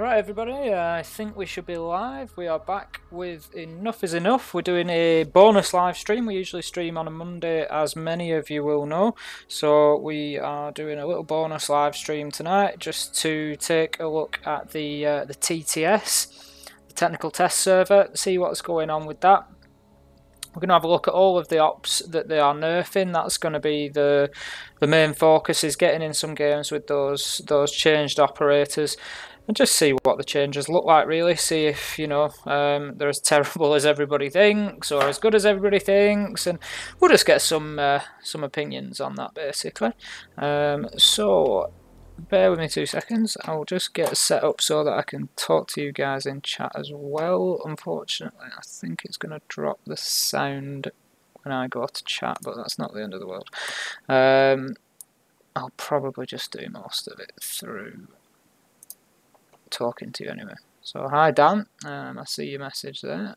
Right everybody, I think we should be live. We are back with Enough is Enough. We're doing a bonus live stream. We usually stream on a Monday, as many of you will know. So we are doing a little bonus live stream tonight just to take a look at the TTS, the technical test server, see what's going on with that. We're going to have a look at all of the ops that they are nerfing. That's going to be the main focus, is getting in some games with those changed operators. And just see what the changes look like, really. See if, you know, they're as terrible as everybody thinks or as good as everybody thinks, and we'll just get some opinions on that, basically. So bear with me 2 seconds. I'll just get set up so that I can talk to you guys in chat as well. Unfortunately, I think it's going to drop the sound when I go to chat, but that's not the end of the world. I'll probably just do most of it through talking to you anyway. So hi Dan, I see your message there.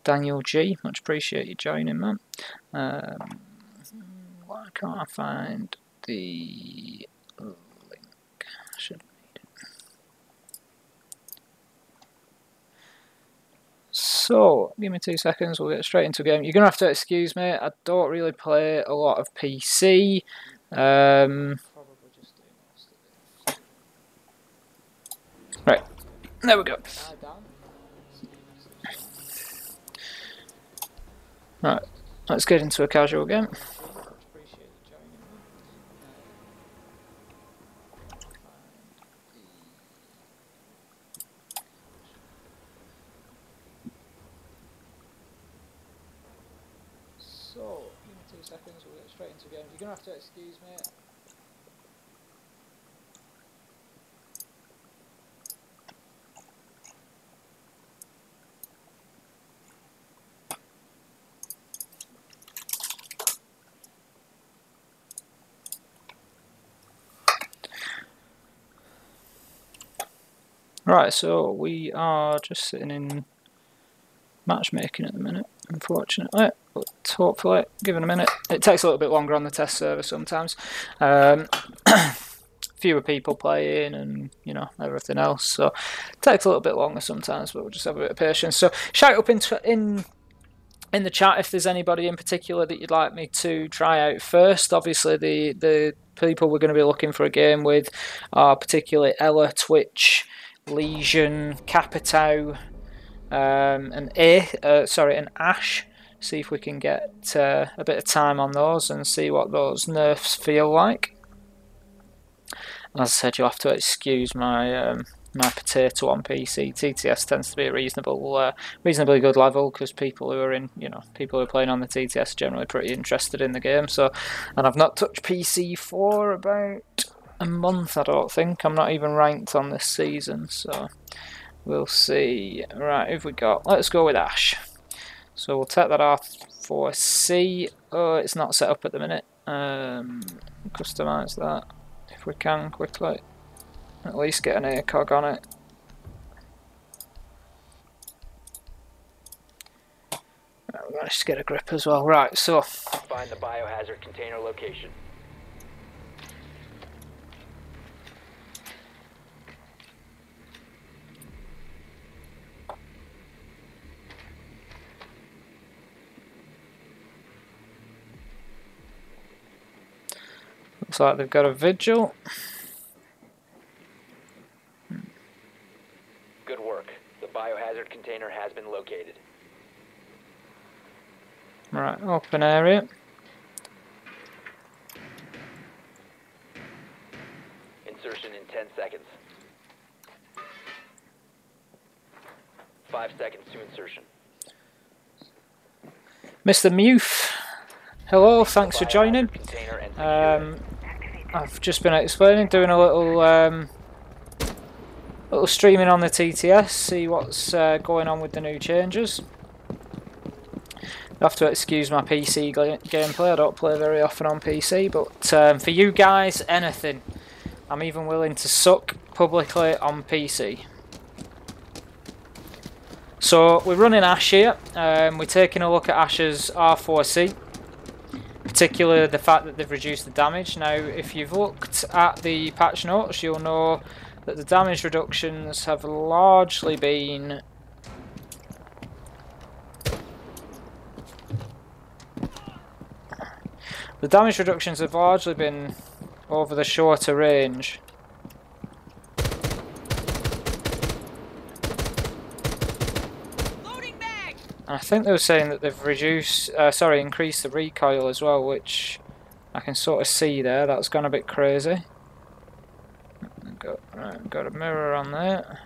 Daniel G, much appreciate you joining, man. Why can't I find the link? I should need it. So give me 2 seconds, we'll get straight into the game. You're gonna have to excuse me, I don't really play a lot of PC. Right, there we go. Right, let's get into a casual game. So, give me 2 seconds, we'll get straight into the game. You're gonna have to excuse me. Right, so we are just sitting in matchmaking at the minute, unfortunately, but hopefully, give it a minute. It takes a little bit longer on the test server sometimes. Fewer people playing and, you know, everything else, so it takes a little bit longer sometimes, but we'll just have a bit of patience. So shout up in the chat if there's anybody in particular that you'd like me to try out first. Obviously, the people we're going to be looking for a game with are particularly Ella, Twitch, Legion, Capitao, and Ash. See if we can get a bit of time on those and see what those nerfs feel like. And as I said, you'll have to excuse my my potato on PC. TTS tends to be a reasonably good level because people who are playing on the TTS are generally pretty interested in the game. So, and I've not touched PC for about a month, I don't think. I'm not even ranked on this season, so we'll see. Right, who've we got? Let's go with Ash. So we'll take that off for C. Oh, it's not set up at the minute. Customize that if we can quickly. At least get an ACOG on it. Right, we managed to get a grip as well. Right, so find the biohazard container location. looks like they've got a vigil. Good work. The biohazard container has been located. Right, open area. Insertion in 10 seconds. 5 seconds to insertion. Mr. Mute, hello, thanks for joining. I've just been explaining, doing a little streaming on the TTS, see what's going on with the new changes. You'll have to excuse my PC gameplay, I don't play very often on PC, but for you guys, anything. I'm even willing to suck publicly on PC. So we're running Ash here, we're taking a look at Ash's R4C. particularly the fact that they've reduced the damage. Now, if you've looked at the patch notes, you'll know that the damage reductions have largely been over the shorter range. And I think they were saying that they've increased the recoil as well, which I can sort of see there. That's gone a bit crazy. Got a mirror on there.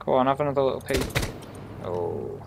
Go on, have another little peek. Oh.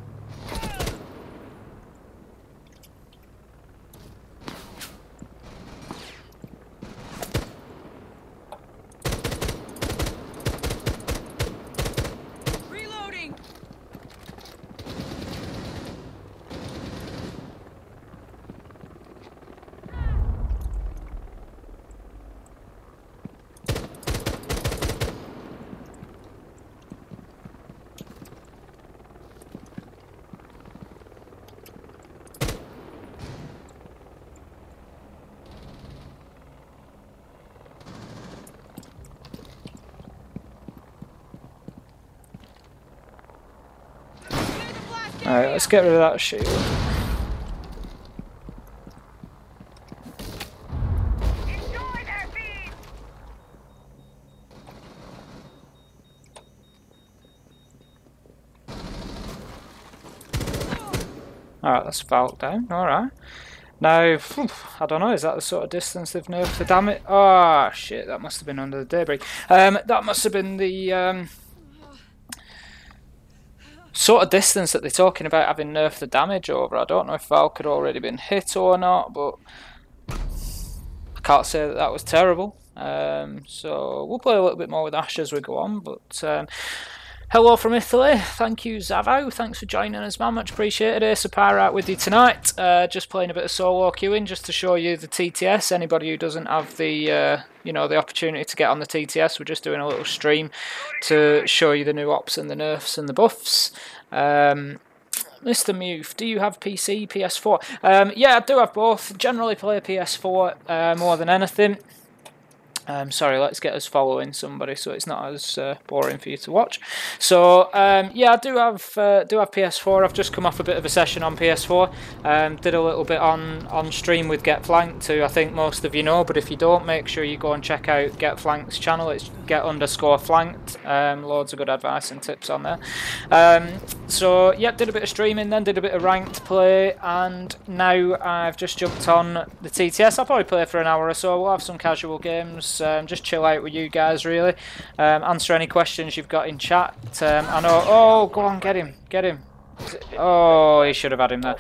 Alright, let's get rid of that shield. Alright, that's Valk down. Alright. Now, I don't know, is that the sort of distance they've nerfed the damage? Oh, shit, that must have been under the debris. That must have been the sort of distance that they're talking about having nerfed the damage over. I don't know if Valk had already been hit or not, but I can't say that that was terrible. So we'll play a little bit more with Ash as we go on, but hello from Italy. Thank you, Zavo. Thanks for joining us, man. Much appreciated. Ace of Pirate with you tonight. Just playing a bit of solo queuing just to show you the TTS. Anybody who doesn't have the the opportunity to get on the TTS, we're just doing a little stream to show you the new ops and the nerfs and the buffs. Mr. Mute, do you have PC, PS4? Yeah, I do have both. Generally play PS4 more than anything. Sorry, let's get us following somebody so it's not as boring for you to watch. So yeah, I do have PS4. I've just come off a bit of a session on PS4. Did a little bit on stream with Get Flanked, who I think most of you know, but if you don't, make sure you go and check out Get Flanked's channel. It's Get_Flanked. Loads of good advice and tips on there. So yeah, did a bit of streaming, then did a bit of ranked play, and now I've just jumped on the TTS. I'll probably play for an hour or so. We'll have some casual games. Just chill out with you guys, really. Answer any questions you've got in chat. I know. Oh, go on, get him. Oh, he should have had him there.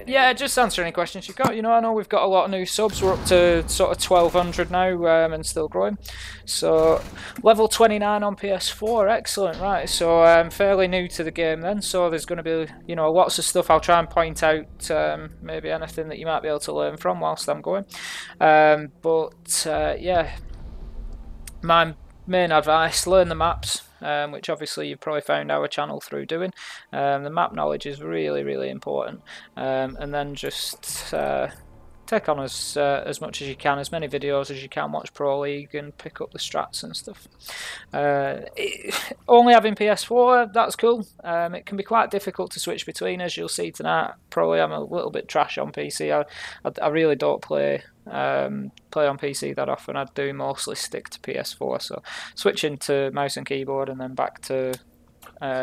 Yeah, just answer any questions you've got. I know we've got a lot of new subs. We're up to sort of 1,200 now, and still growing. So, level 29 on PS4. Excellent, right. So, fairly new to the game then. So, there's going to be, lots of stuff. I'll try and point out maybe anything that you might be able to learn from whilst I'm going. Yeah, my main advice, learn the maps. Which obviously you've probably found our channel through doing. The map knowledge is really, really important. And then just take on as much as you can, as many videos as you can, watch Pro League and pick up the strats and stuff. Only having PS4, that's cool. It can be quite difficult to switch between, as you'll see tonight. Probably I'm a little bit trash on PC. I really don't play on PC that often. I do mostly stick to PS4, so switching to mouse and keyboard and then back to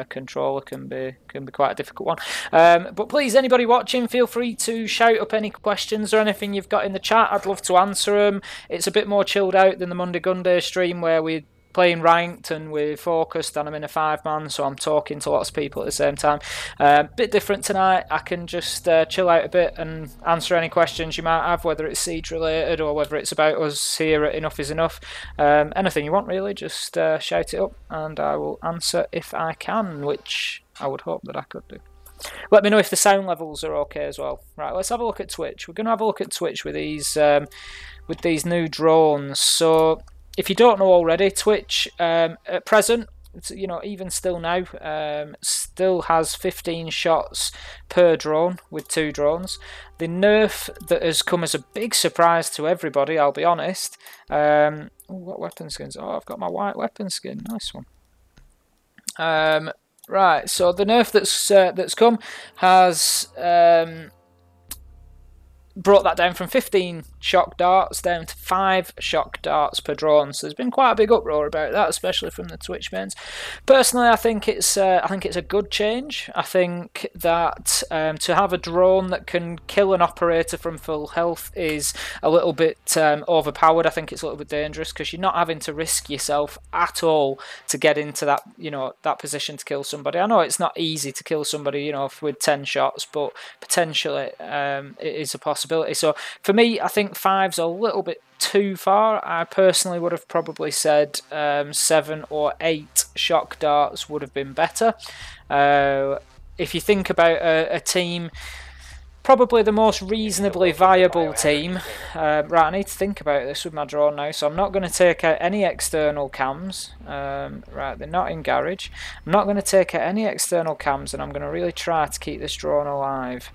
controller can be quite a difficult one. But please, anybody watching, feel free to shout up any questions or anything you've got in the chat. I'd love to answer them. It's a bit more chilled out than the Monday Gunday stream where we're playing ranked and we're focused and I'm in a 5-man, so I'm talking to lots of people at the same time. Bit different tonight. I can just chill out a bit and answer any questions you might have, whether it's Siege related or whether it's about us here at Enough is Enough. Anything you want, really, just shout it up and I will answer if I can, which I would hope that I could do. Let me know if the sound levels are okay as well. Right, let's have a look at Twitch. We're going to have a look at Twitch with these new drones. So if you don't know already, Twitch at present you know, even still now, still has 15 shots per drone with 2 drones. The nerf that has come as a big surprise to everybody, I'll be honest. What weapon skins? Oh, I've got my white weapon skin. Nice one. Right, so the nerf that's come has brought that down from 15 shock darts down to 5 shock darts per drone. So there's been quite a big uproar about that, especially from the Twitch mains. Personally, I think it's a good change. I think that to have a drone that can kill an operator from full health is a little bit overpowered. I think it's a little bit dangerous because you're not having to risk yourself at all to get into that, you know, that position to kill somebody. I know it's not easy to kill somebody, you know, with 10 shots, but potentially it is a possibility. So for me, I think 5's a little bit too far. I personally would have probably said 7 or 8 shock darts would have been better. If you think about a team, probably the most reasonably viable team. Right, I need to think about this with my drone now, so I'm not going to take out any external cams. Right, they're not in garage. I'm not going to take out any external cams, and I'm going to really try to keep this drone alive.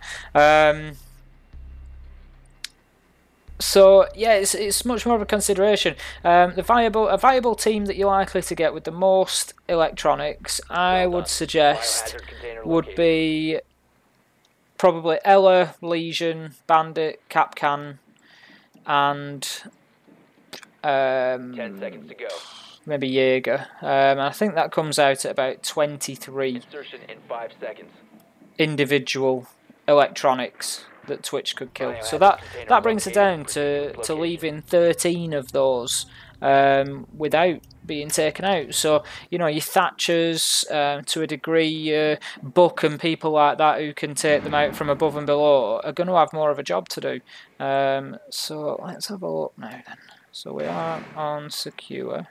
So yeah, it's much more of a consideration. A viable team that you're likely to get with the most electronics, I would suggest, would be probably Ella, Legion, Bandit, Capcan, and 10 seconds to go. Maybe Jaeger. I think that comes out at about 23 Insertion in 5 seconds. individual electronics that Twitch could kill. So that brings it down to leaving 13 of those without being taken out. So, you know, your Thatchers, to a degree, Buck and people like that who can take them out from above and below are going to have more of a job to do. So let's have a look now then. So we are on secure.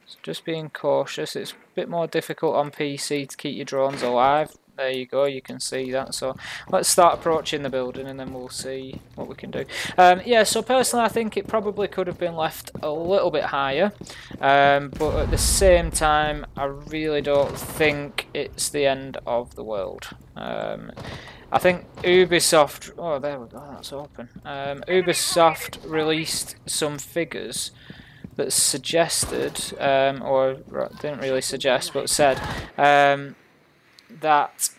So just being cautious. It's a bit more difficult on PC to keep your drones alive. There you go, you can see that. So let's start approaching the building and then we'll see what we can do. Yeah, so personally I think it probably could have been left a little bit higher, but at the same time I really don't think it's the end of the world. I think Ubisoft, oh there we go, that's open. Ubisoft released some figures that suggested, or didn't really suggest, but said that,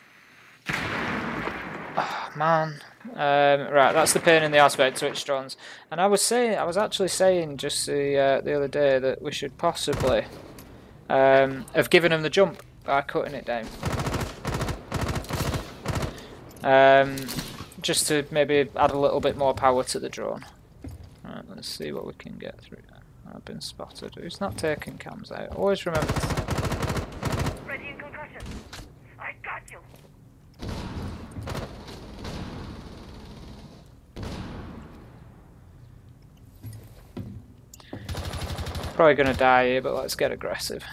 oh man, right, that's the pain in the ass about Twitch drones. And I was actually saying just the other day that we should possibly have given them the jump by cutting it down, just to maybe add a little bit more power to the drone. Right, let's see what we can get through. I've been spotted. Who's not taking cams out? Always remember. Ready in concussion. I got you. Probably gonna die here, but let's get aggressive.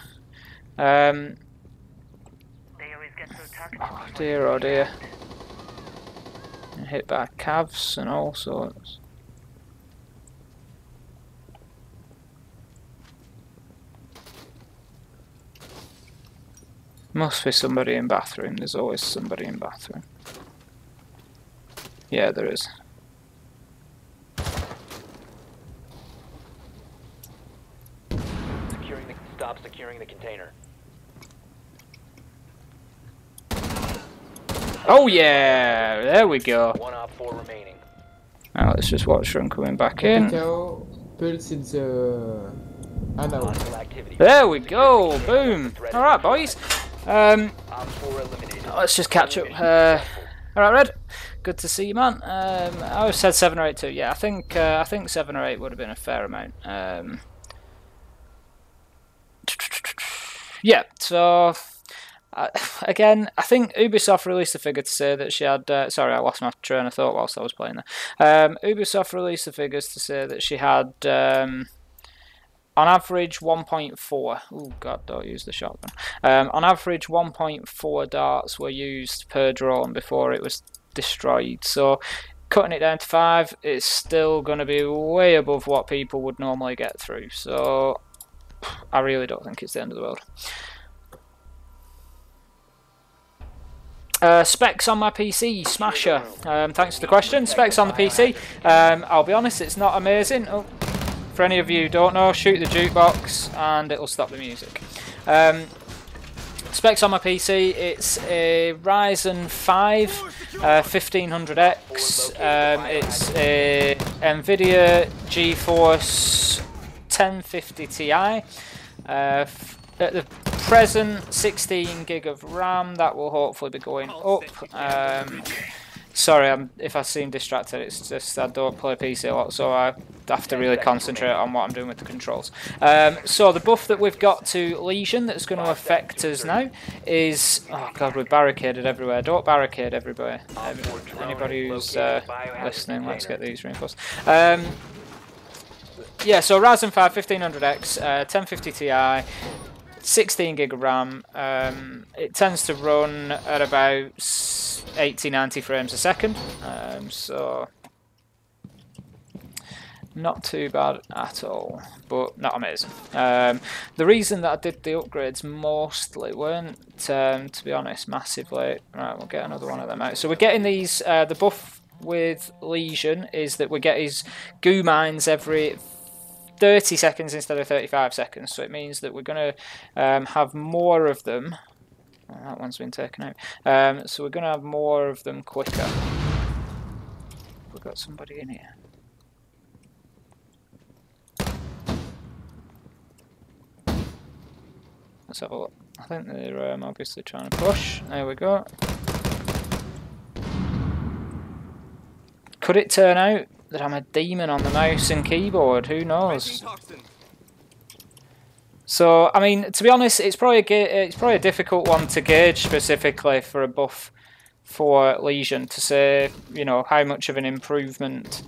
They always get so targeted. Oh dear, oh dear. Hit by cavs and all sorts. Must be somebody in bathroom. There's always somebody in bathroom. Yeah, there is. Stop securing the container. Oh yeah, there we go. 1 op 4 remaining. Now let's just watch them coming back in. Hostile activity. There we go, boom. Alright boys, Op 4 eliminated. let's just catch up. Alright Red, good to see you man. I said 7 or 8 too. Yeah, I think 7 or 8 would have been a fair amount. Yeah, so again, I think Ubisoft released a figure to say that she had. Sorry, I lost my train of thought whilst I was playing there. Ubisoft released the figures to say that she had, on average, 1.4. Oh God, don't use the shotgun. On average, 1.4 darts were used per drone before it was destroyed. So cutting it down to 5, it's still going to be way above what people would normally get through. So I really don't think it's the end of the world. Specs on my PC, Smasher. Thanks for the question. Specs on the PC. I'll be honest, it's not amazing. Oh, for any of you who don't know, shoot the jukebox and it'll stop the music. Specs on my PC, it's a Ryzen 5 1500X. It's a NVIDIA GeForce 1050 Ti. At the present, 16 gig of RAM. That will hopefully be going up. Sorry, if I seem distracted, it's just I don't play PC a lot, so I have to really concentrate on what I'm doing with the controls. So the buff that we've got to Legion that's going to affect us now is... Oh god, we're barricaded everywhere. Don't barricade everywhere. Anybody who's listening, let's get these reinforced. Yeah, so Ryzen 5 1500X, 1050 Ti, 16 gig of RAM. It tends to run at about 80-90 frames a second, so not too bad at all, but not amazing. The reason that I did the upgrades mostly weren't, to be honest, massively. Right, we'll get another one of them out. So we're getting these, the buff with Legion is that we get his goo mines every 30 seconds instead of 35 seconds, so it means that we're going to have more of them. Oh, that one's been taken out. So we're going to have more of them quicker. We've got somebody in here. Let's have a look. I think they're obviously trying to push. There we go. Could it turn out that I'm a demon on the mouse and keyboard? Who knows? So, I mean, to be honest, it's probably a difficult one to gauge specifically for a buff for Legion to say, you know, how much of an improvement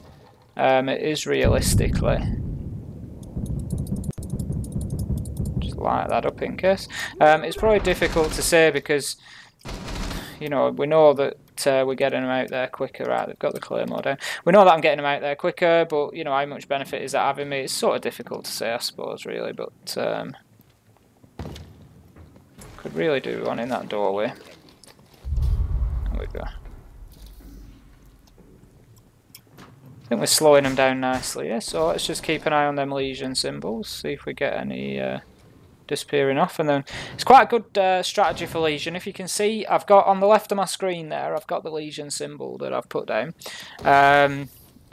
it is realistically. Just light that up in case. It's probably difficult to say because, you know, we know that we're getting them out there quicker. Right, they've got the Claymore down. We know that I'm getting them out there quicker, but, you know, how much benefit is that having me? It's sort of difficult to say, I suppose, really, but could really do one in that doorway. There we go. I think we're slowing them down nicely, yeah, so let's just keep an eye on them Legion symbols, see if we get any disappearing off, and then it's quite a good strategy for Legion. If you can see, I've got on the left of my screen there, I've got the Legion symbol that I've put down.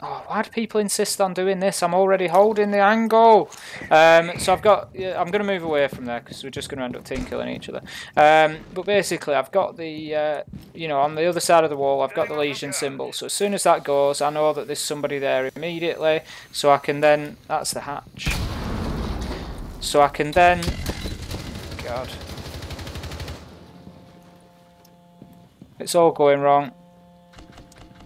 Oh, why do people insist on doing this? I'm already holding the angle. So I've got, I'm going to move away from there because we're just going to end up team killing each other. But basically, I've got the, you know, on the other side of the wall, I've got the Legion symbol. So as soon as that goes, I know that there's somebody there immediately. So I can then, that's the hatch. So I can then, God, it's all going wrong.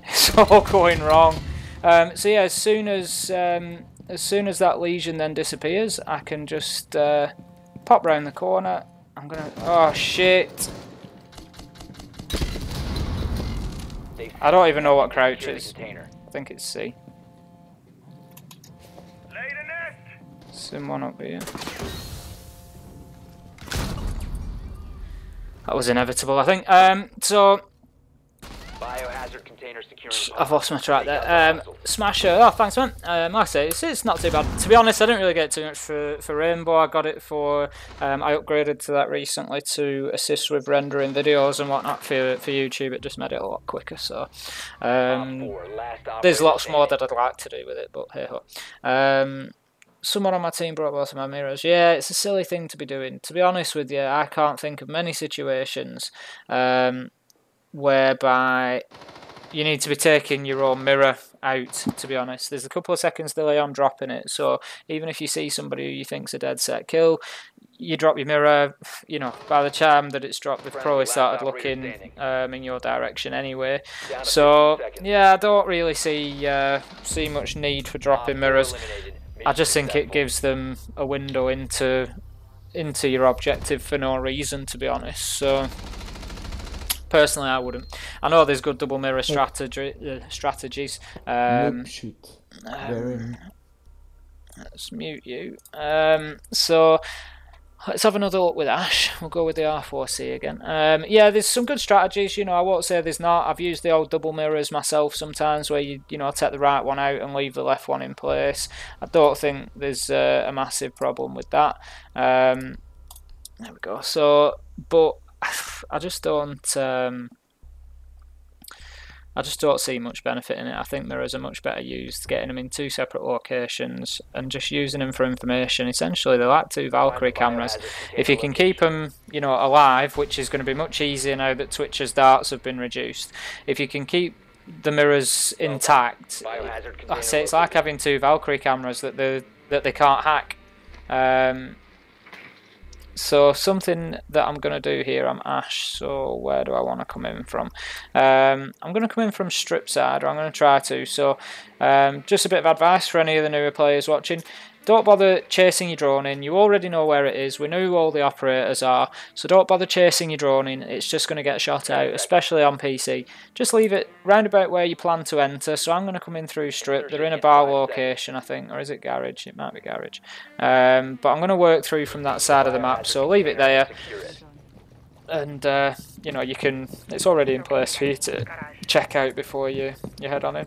It's all going wrong. So yeah, as soon as that Legion then disappears, I can just pop round the corner. I'm gonna, oh shit! I don't even know what crouch is. I think it's C. Someone up here. That was inevitable, I think. So Biohazard container security. I've lost my track there. Smasher. Oh, thanks, man. Like I say, it's not too bad. To be honest, I didn't really get too much for Rainbow. I got it for. I upgraded to that recently to assist with rendering videos and whatnot for YouTube. It just made it a lot quicker. So there's lots more that I'd like to do with it, but hey ho. Someone on my team brought both of my mirrors. Yeah, it's a silly thing to be doing. To be honest with you, I can't think of many situations whereby you need to be taking your own mirror out, to be honest. There's a couple of seconds delay on dropping it, so even if you see somebody who you think's a dead set kill, you drop your mirror, you know, by the time that it's dropped, they've probably started looking in your direction anyway. So, yeah, I don't really see much need for dropping mirrors. I just think it gives them a window into your objective for no reason, to be honest. So personally, I wouldn't. I know there's good double mirror strategies. Noob shoot. let's mute you. So let's have another look with Ash. We'll go with the R4C again. Yeah, there's some good strategies. You know, I won't say there's not. I've used the old double mirrors myself sometimes, where you know take the right one out and leave the left one in place. I don't think there's a massive problem with that. There we go. So, but I just don't see much benefit in it. I think mirrors are much better used getting them in two separate locations and just using them for information. Essentially, they're like two Valkyrie cameras. If you can keep them, you know, alive, which is going to be much easier now that Twitch's darts have been reduced. If you can keep the mirrors intact, I say it's like having two Valkyrie cameras that they can't hack. So something that I'm going to do here, I'm Ash, so where do I want to come in from? I'm going to come in from strip side, or I'm going to try to. So just a bit of advice for any of the newer players watching. Don't bother chasing your drone in. You already know where it is. We know who all the operators are. So don't bother chasing your drone in. It's just going to get shot out, especially on PC. Just leave it round about where you plan to enter. So I'm going to come in through strip. They're in a bar location, I think. Or is it garage? It might be garage. But I'm going to work through from that side of the map. So leave it there. And, you know, you can... It's already in place for you to check out before you head on in.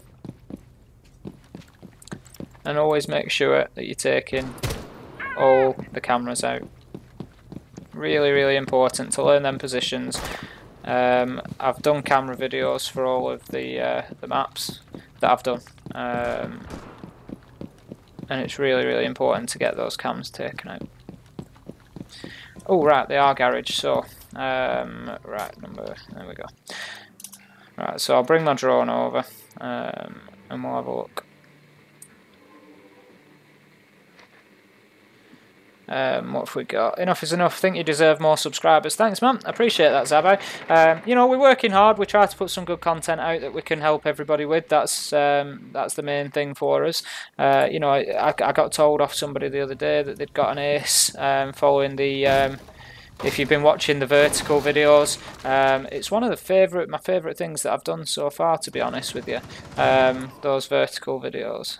And always make sure that you're taking all the cameras out. Really, really important to learn them positions. I've done camera videos for all of the maps that I've done. And it's really, really important to get those cams taken out. Oh, right, they are garage, so... there we go. Right, so I'll bring my drone over, and we'll have a look. What have we got? Enough is enough. I think you deserve more subscribers. Thanks, man. I appreciate that, Zabai. You know, we're working hard. We try to put some good content out that we can help everybody with. That's the main thing for us. You know, I got told off somebody the other day that they'd got an ace following the... if you've been watching the vertical videos, it's one of my favourite things that I've done so far, to be honest with you. Those vertical videos.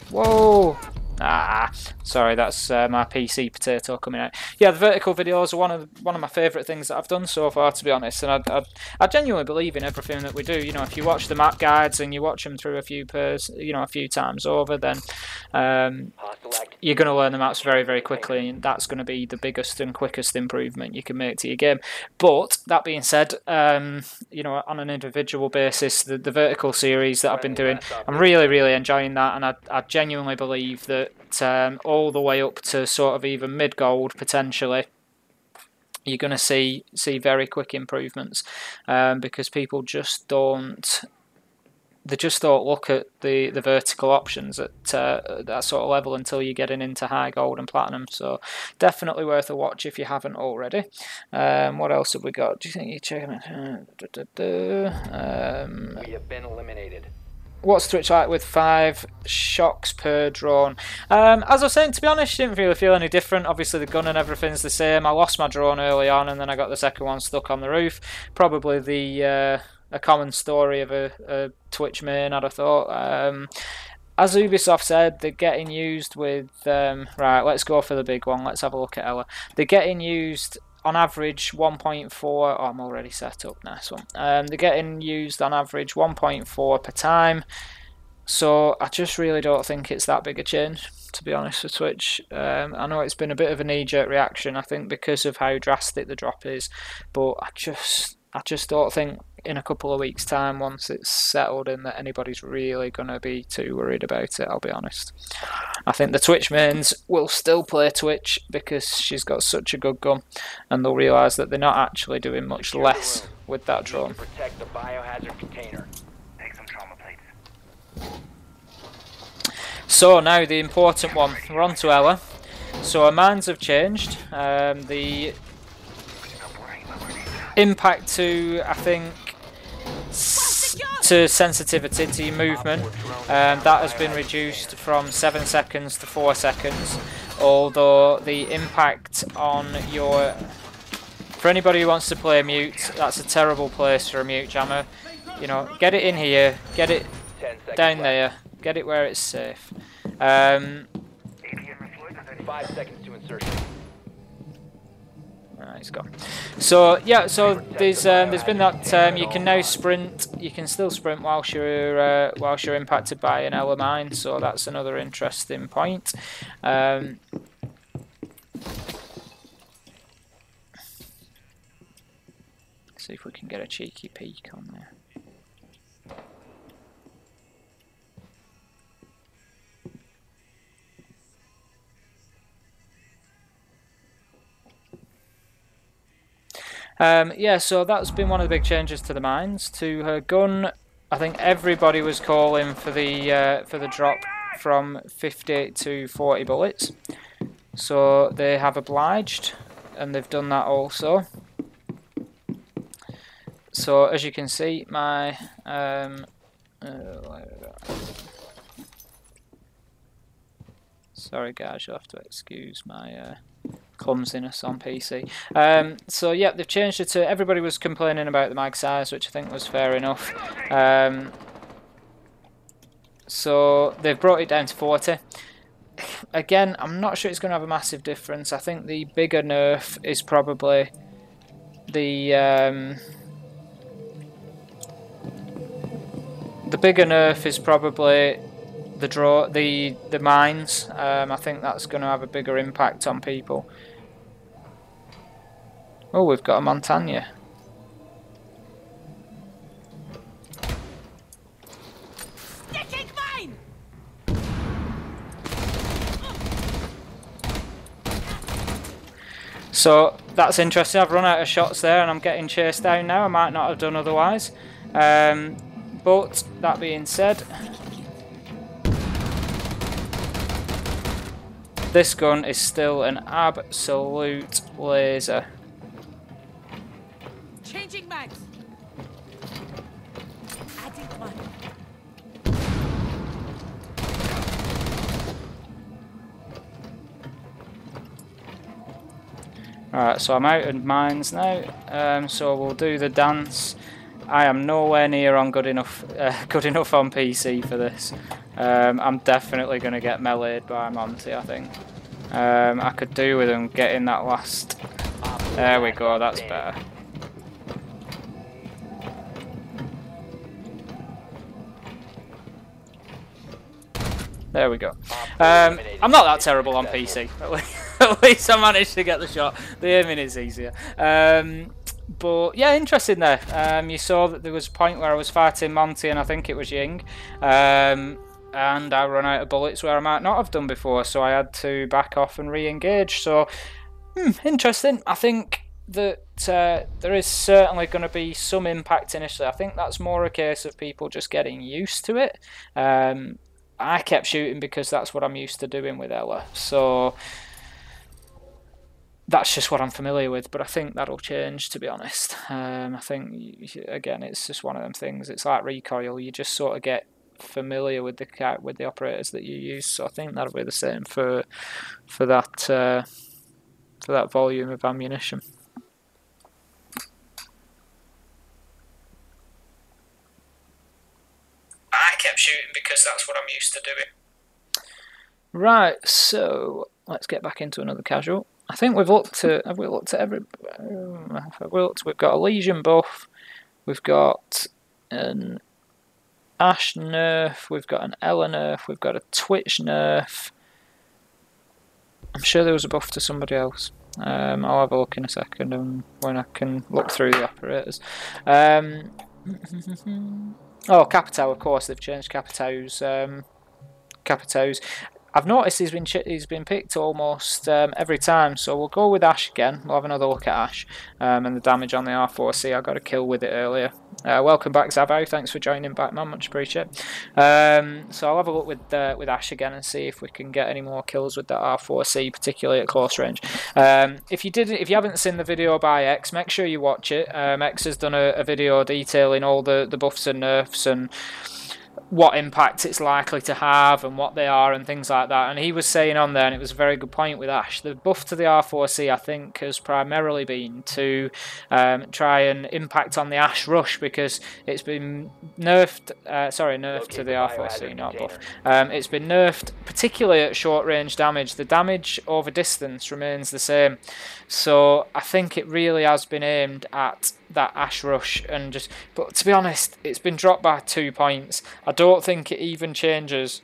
Whoa! Ah, sorry, that's my PC potato coming out. Yeah, the vertical videos are one of my favourite things that I've done so far, to be honest. And I genuinely believe in everything that we do. You know, if you watch the map guides and you watch them through a few times over, then you're going to learn the maps very, very quickly, and that's going to be the biggest and quickest improvement you can make to your game. But that being said, you know, on an individual basis, the vertical series that I've been doing, I'm really, really enjoying that, and I genuinely believe that all the way up to sort of even mid-gold potentially, you're going to see very quick improvements, because people just don't look at the vertical options at that sort of level until you're getting into high gold and platinum. So definitely worth a watch if you haven't already. What else have we got? Do you think you're checking it? We have been eliminated. What's Twitch like with 5 shocks per drone? As I was saying, to be honest, I didn't really feel any different. Obviously, the gun and everything's the same. I lost my drone early on, and then I got the second one stuck on the roof. Probably a common story of a Twitch main, I'd have thought. As Ubisoft said, they're getting used with... right, let's go for the big one. Let's have a look at Ella. They're getting used... on average 1.4, oh, I'm already set up, nice one. They're getting used on average 1.4 per time, so I just really don't think it's that big a change, to be honest, for Twitch. I know it's been a bit of a knee-jerk reaction, I think, because of how drastic the drop is, but I just don't think in a couple of weeks' time, once it's settled in, that anybody's really going to be too worried about it, I'll be honest. I think the Twitch mains will still play Twitch because she's got such a good gun, and they'll realise that they're not actually doing much less with that drone. Protect the biohazard container. Take some trauma plates. So now the important one, we're on to Ella. So our minds have changed. The impact to, I think, to sensitivity to your movement, that has been reduced from 7 seconds to 4 seconds, although the impact on your... For anybody who wants to play mute, that's a terrible place for a mute jammer. You know, get it in here, get it down there, get it where it's safe. 5 seconds to insertion. Right, it's gone. So yeah, so there's been that you can now sprint. You can still sprint whilst you're impacted by an Ela mine. So that's another interesting point. See if we can get a cheeky peek on there. Yeah, so that's been one of the big changes to the mines. To her gun, I think everybody was calling for the drop from 50 to 40 bullets. So they have obliged, and they've done that also. So as you can see, my sorry guys, you'll have to excuse my clumsiness on PC. So yeah, they've changed it to, everybody was complaining about the mag size, which I think was fair enough. So they've brought it down to 40. Again, I'm not sure it's going to have a massive difference. I think the bigger nerf is probably the bigger nerf is probably the mines. I think that's going to have a bigger impact on people. Oh, we've got a Montagna. So that's interesting. I've run out of shots there and I'm getting chased down now. I might not have done otherwise. But that being said, this gun is still an absolute laser. Changing mags. Adding one. Alright, so I'm out of mines now. So we'll do the dance. I am nowhere near on good enough on PC for this. I'm definitely going to get meleeed by Monty, I think. I could do with him getting that last. There we go, that's better. There we go. I'm not that terrible on PC. At least I managed to get the shot. The aiming is easier. But yeah, interesting there. You saw that there was a point where I was fighting Monty and I think it was Ying. And I run out of bullets where I might not have done before, so I had to back off and re-engage. So, interesting. I think that there is certainly going to be some impact initially. I think that's more a case of people just getting used to it. I kept shooting because that's what I'm used to doing with Ela. So that's just what I'm familiar with, but I think that'll change, to be honest. I think, again, it's just one of them things. It's like recoil. You just sort of get familiar with the operators that you use. So I think that'll be the same for that volume of ammunition. I kept shooting because that's what I'm used to doing. Right, so let's get back into another casual. I think we've looked at, have we looked at every, we've got a Legion buff, we've got an Ash nerf, we've got an Ela nerf, we've got a Twitch nerf. I'm sure there was a buff to somebody else. I'll have a look in a second when I can look through the operators. Oh, Capitao, of course, they've changed Capitao's. I've noticed he's been picked almost every time, so we'll go with Ash again. We'll have another look at Ash and the damage on the R4C. I got a kill with it earlier. Welcome back, Zabo. Thanks for joining back, man. Much appreciated. So I'll have a look with Ash again and see if we can get any more kills with that R4C, particularly at close range. If you haven't seen the video by X, make sure you watch it. X has done a video detailing all the buffs and nerfs and what impact it's likely to have and what they are and things like that. And he was saying on there, and it was a very good point with Ash, the buff to the R4C I think has primarily been to try and impact on the Ash rush, because it's been nerfed, nerfed to the R4C, not buff. It's been nerfed particularly at short range damage. The damage over distance remains the same, so I think it really has been aimed at that Ash rush. And just, but to be honest, it's been dropped by 2 points. I don't think it even changes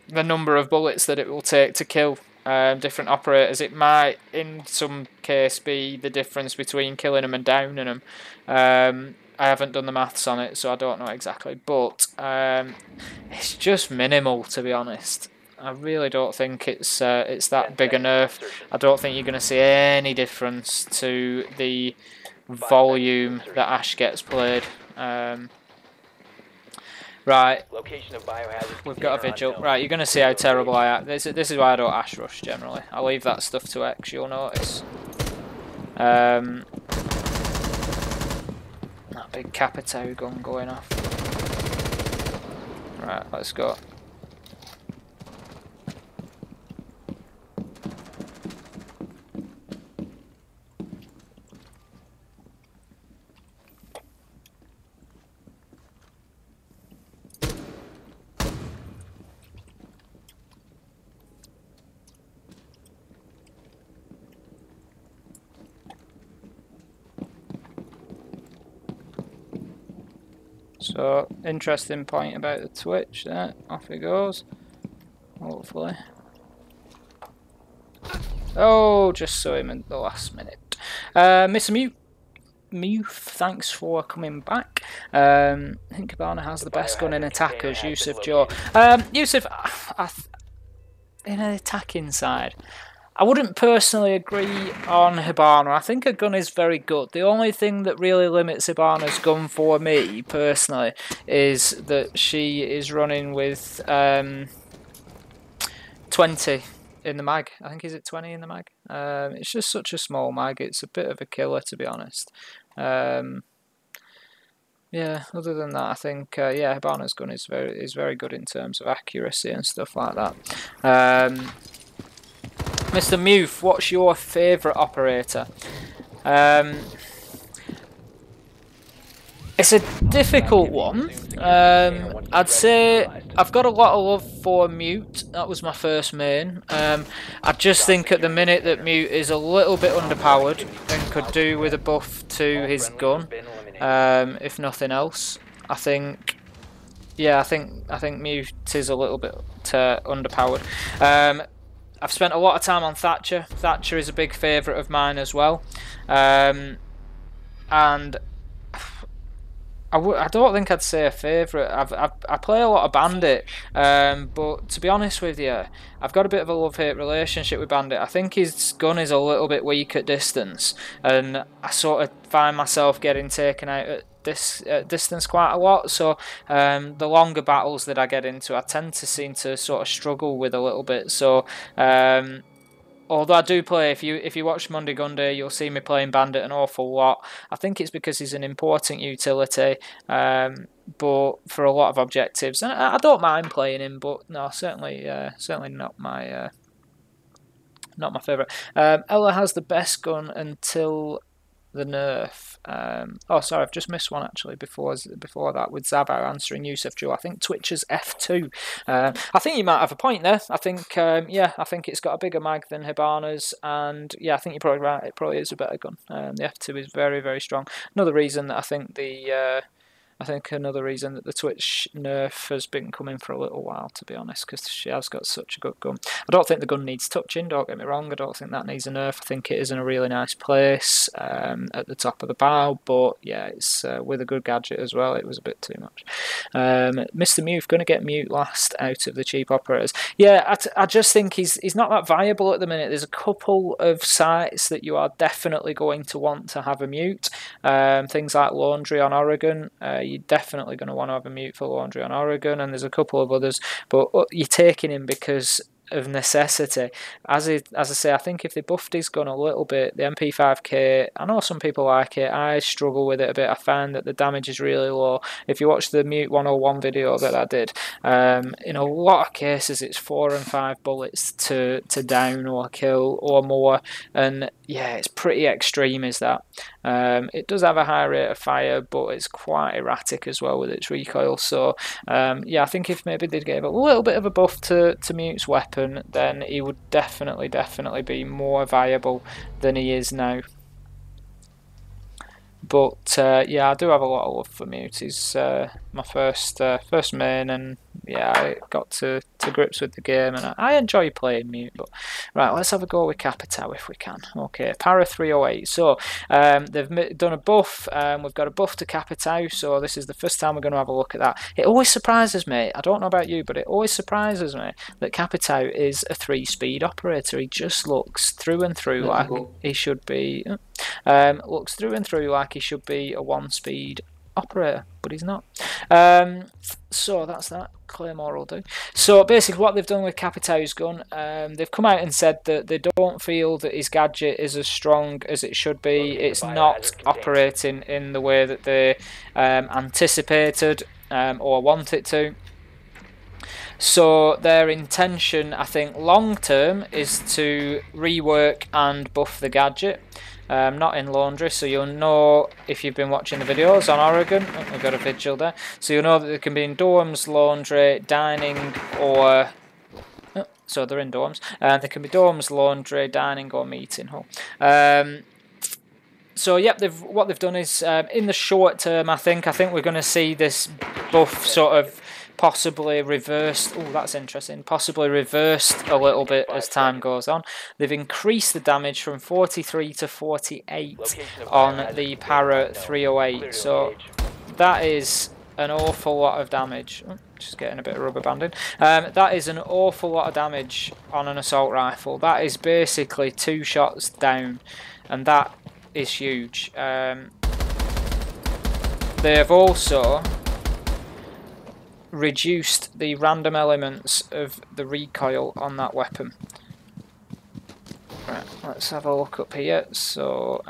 the number of bullets that it will take to kill different operators. It might in some case be the difference between killing them and downing them. I haven't done the maths on it, so I don't know exactly, but it's just minimal, to be honest. I really don't think it's that big a nerf. I don't think you're going to see any difference to the volume that Ash gets played. Right, we've got a vigil. Right, you're going to see how terrible I am. This is why I don't Ash rush generally. I leave that stuff to X, you'll notice. That big Capitao gun going off. Right, let's go. So, interesting point about the Twitch there. Off it goes. Hopefully. Oh, just saw him at the last minute. Mr. Mute, thanks for coming back. I think Cabana has the best gun in attackers, Yusuf Joe. Yusuf, in an attacking side, I wouldn't personally agree on Hibana. I think her gun is very good. The only thing that really limits Hibana's gun for me, personally, is that she is running with 20 in the mag. I think, is it 20 in the mag? It's just such a small mag. It's a bit of a killer, to be honest. Yeah, other than that, I think, yeah, Hibana's gun is very good in terms of accuracy and stuff like that. Mr. Mute, what's your favourite operator? It's a difficult one. I'd say I've got a lot of love for Mute. That was my first main. I just think at the minute that Mute is a little bit underpowered and could do with a buff to his gun, if nothing else. I think, yeah, I think Mute is a little bit underpowered. I've spent a lot of time on Thatcher. Thatcher is a big favourite of mine as well. And I don't think I'd say a favourite. I play a lot of Bandit, but to be honest with you, I've got a bit of a love-hate relationship with Bandit. I think his gun is a little bit weak at distance, and I sort of find myself getting taken out at distance quite a lot. So the longer battles that I get into, I tend to seem to sort of struggle with a little bit. So although I do play, if you watch Monday Gun Day, you'll see me playing Bandit an awful lot. I think it's because he's an important utility, but for a lot of objectives, and I don't mind playing him, but no, certainly not my favourite. Ella has the best gun until the nerf. Oh, sorry, I've just missed one actually before that with Zabar answering Yusuf Joe. I think Twitch's F2. I think you might have a point there. I think, yeah, I think it's got a bigger mag than Hibana's, and yeah, I think you're probably right. It probably is a better gun. The F2 is very, very strong. Another reason that another reason that the Twitch nerf has been coming for a little while, to be honest, because she has got such a good gun. I don't think the gun needs touching, don't get me wrong. I don't think that needs a nerf. I think it is in a really nice place at the top of the bow, but yeah, it's with a good gadget as well. It was a bit too much. Mr. Mute, going to get Mute last out of the cheap operators. Yeah, I just think he's not that viable at the minute. There's a couple of sites that you are definitely going to want to have a Mute. Things like Laundry on Oregon. You're definitely going to want to have a Mute for Laundry on Oregon, and there's a couple of others, but you're taking him because of necessity. As I say, I think if they buffed his gun a little bit, the MP5K, I know some people like it, I struggle with it a bit. I find that the damage is really low. If you watch the Mute 101 video that I did, in a lot of cases it's 4 and 5 bullets to down or kill or more, and yeah, it's pretty extreme, is that. It does have a high rate of fire, but it's quite erratic as well with its recoil. So yeah, I think if maybe they gave a little bit of a buff to Mute's weapon, then he would definitely be more viable than he is now. But yeah, I do have a lot of love for Mute. He's my first main, and yeah, I got to grips with the game, and I enjoy playing Mute. But right, let's have a go with Capitao if we can. Okay, Para 308. So they've done a buff. We've got a buff to Capitao, so this is the first time we're going to have a look at that. It always surprises me. I don't know about you, but it always surprises me that Capitao is a 3-speed operator. He just looks through and through like he should be. Looks through and through like he should be a 1-speed operator, but he's not. So that's that. Claymore will do. So basically what they've done with Capitao's gun, they've come out and said that they don't feel that his gadget is as strong as it should be. It's not operating in the way that they anticipated or want it to. So their intention, I think, long term is to rework and buff the gadget. Not in laundry, so you'll know if you've been watching the videos on Oregon. Oh, we've got a vigil there. So you'll know that they can be in dorms, laundry, dining, or... Oh, so they're in dorms. They can be dorms, laundry, dining, or meeting hall. So yep, what they've done is, in the short term, I think we're going to see this buff sort of possibly reversed. Oh, that's interesting. Possibly reversed a little bit as time goes on. They've increased the damage from 43 to 48 on the Para 308. So that is an awful lot of damage. Oh, just getting a bit of rubber banding. That is an awful lot of damage on an assault rifle. That is basically 2 shots down, and that is huge. They have also reduced the random elements of the recoil on that weapon. Right, let's have a look up here. So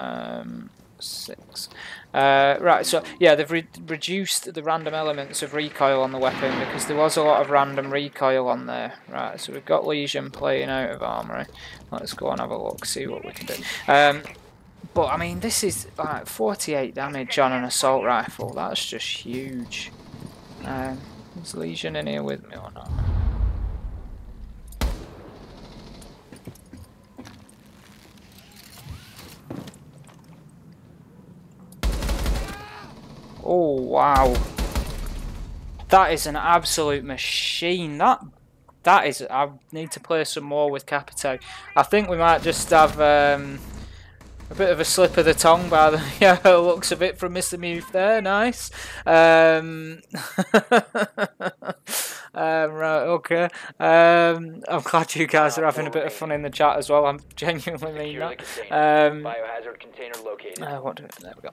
6. Right, so yeah, they've reduced the random elements of recoil on the weapon because there was a lot of random recoil on there. Right, so we've got Legion playing out of armory. Let's go and have a look, see what we can do. But I mean, this is like 48 damage on an assault rifle. That's just huge. Is Legion in here with me or not? Oh wow, that is an absolute machine. That is. I need to play some more with Capitao. I think we might just have a bit of a slip of the tongue by the looks of it from Mr. Muth there. Nice. Right, okay. I'm glad you guys are having a bit of fun in the chat as well. I'm genuinely mean that. Biohazard container located. There we go.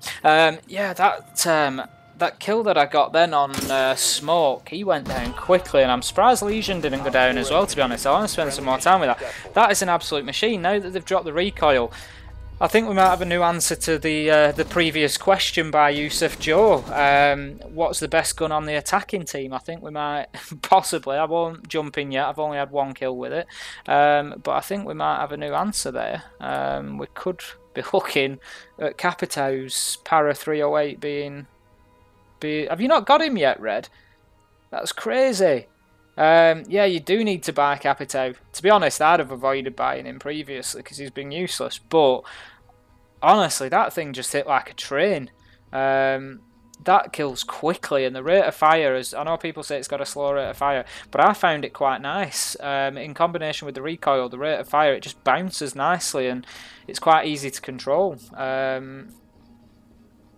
Yeah, that kill that I got then on Smoke, he went down quickly, and I'm surprised Legion didn't go down as well, to be honest. I want to spend some more time with that. That is an absolute machine. Now that they've dropped the recoil, I think we might have a new answer to the previous question by Yusuf Joe. What's the best gun on the attacking team? I think we might, possibly, I won't jump in yet, I've only had 1 kill with it. But I think we might have a new answer there. We could be looking at Capitao's Para 308 being... Have you not got him yet, Red? That's crazy. Yeah, you do need to buy Capitao. To be honest, I'd have avoided buying him previously because he's been useless. But honestly, that thing just hit like a train. That kills quickly, and the rate of fire is... I know people say it's got a slow rate of fire, but I found it quite nice. In combination with the recoil, the rate of fire, it just bounces nicely, and it's quite easy to control. Yeah,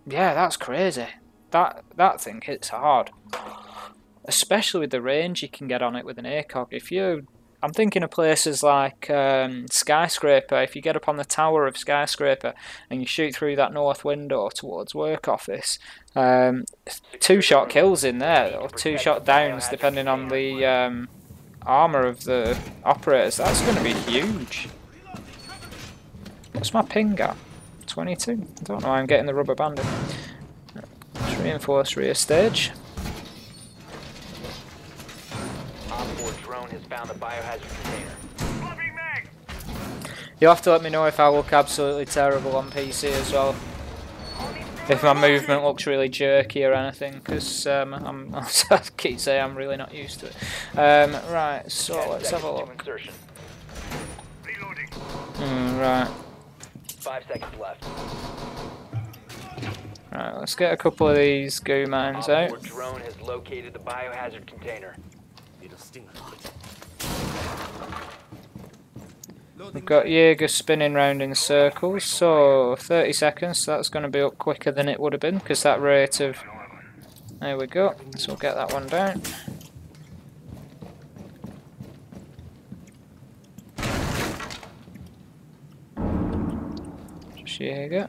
that's crazy. That thing hits hard. Especially with the range you can get on it with an ACOG. I'm thinking of places like Skyscraper. If you get up on the tower of Skyscraper and you shoot through that north window towards work office, 2-shot kills in there, or 2-shot downs depending on the armor of the operators. That's going to be huge. What's my ping at? 22? I don't know why I'm getting the rubber banding. Let's reinforce rear stage. Op 4 drone has found the biohazard container. You'll have to let me know if I look absolutely terrible on PC as well. If my movement looks really jerky or anything, because I keep saying I'm really not used to it. Right, so let's have a look. Right. 5 seconds left. Right, let's get a couple of these goo mines Op out. 4 drone has located the biohazard container. We've got Jaeger spinning round in circles, so 30 seconds, so that's going to be up quicker than it would have been, because that rate of... There we go, so we'll get that one down. Just Jaeger.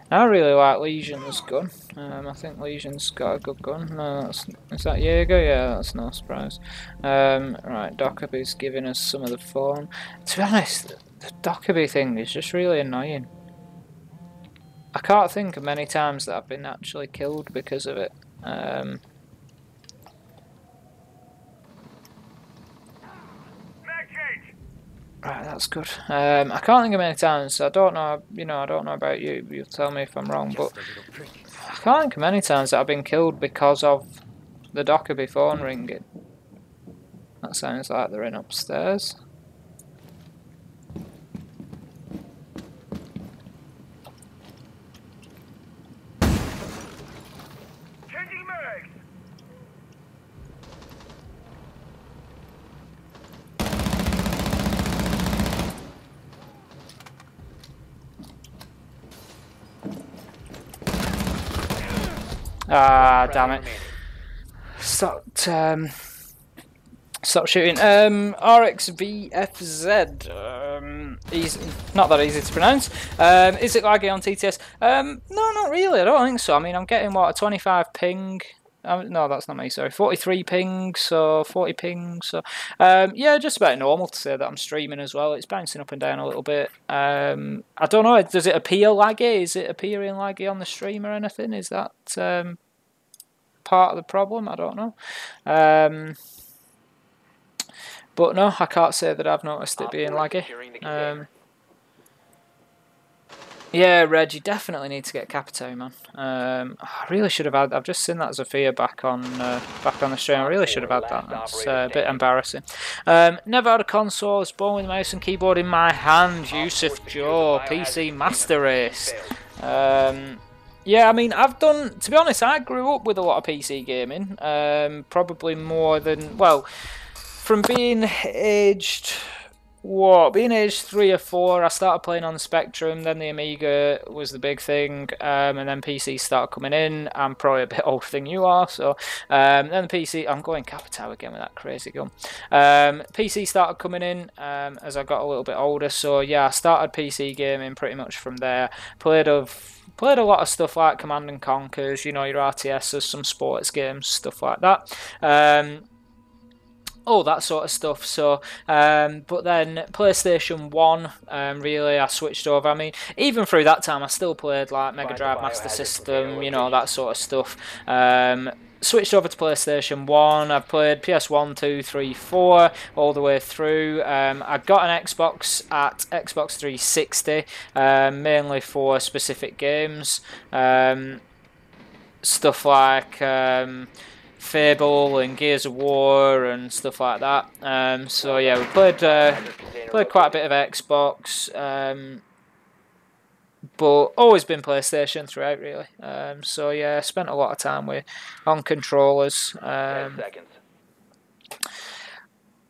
I really like Legion's gun. I think Legion's got a good gun. No, is that Jaeger? Yeah, that's no surprise. Right, Dockerby's giving us some of the phone. To be honest, the Dockerby thing is just really annoying. I can't think of many times that I've been actually killed because of it. Right, that's good. I can't think of many times. I don't know. I don't know about you. You'll tell me if I'm wrong, but I can't think of many times that I've been killed because of the Dockerby phone ringing. That sounds like they're in upstairs. Ah, damn it. Stop shooting. RXVFZ. Easy, not that easy to pronounce. Is it laggy on TTS? No, not really. I don't think so. I mean, I'm getting, what, a 25 ping? No, that's not me, sorry. 43 ping, so 40 ping, so... yeah, just about normal to say that I'm streaming as well. It's bouncing up and down a little bit. I don't know, does it appear laggy? Is it appearing laggy on the stream or anything? Is that part of the problem? I don't know. But no, I can't say that I've noticed it being laggy. Yeah, Reg, you definitely need to get Capito, man. I really should have had. I've just seen that Zofia back on the stream. I really should have had that. It's a bit embarrassing. Never had a console. I was born with a mouse and keyboard in my hand. Yusuf Joe, PC Master Race. Yeah, I mean, I've done. To be honest, I grew up with a lot of PC gaming. Probably more than from being aged. Being aged 3 or 4, I started playing on the Spectrum, then the Amiga was the big thing, and then PC started coming in. I'm probably a bit older than you are, so then the PC, I'm going Capito again with that crazy gun. PC started coming in as I got a little bit older, so yeah, I started PC gaming pretty much from there. Played a lot of stuff like Command and Conquers, your RTSs, some sports games, stuff like that. All that sort of stuff. So, but then PlayStation 1, really, I switched over. I mean, even through that time, I still played like Mega Drive, Master System, that sort of stuff. Switched over to PlayStation 1. I've played PS1, 2, 3, 4 all the way through. I got an Xbox at Xbox 360, mainly for specific games. Stuff like Fable and Gears of War and stuff like that. So yeah, we played quite a bit of Xbox, but always been PlayStation throughout, really. So yeah, I spent a lot of time on controllers. 10 seconds.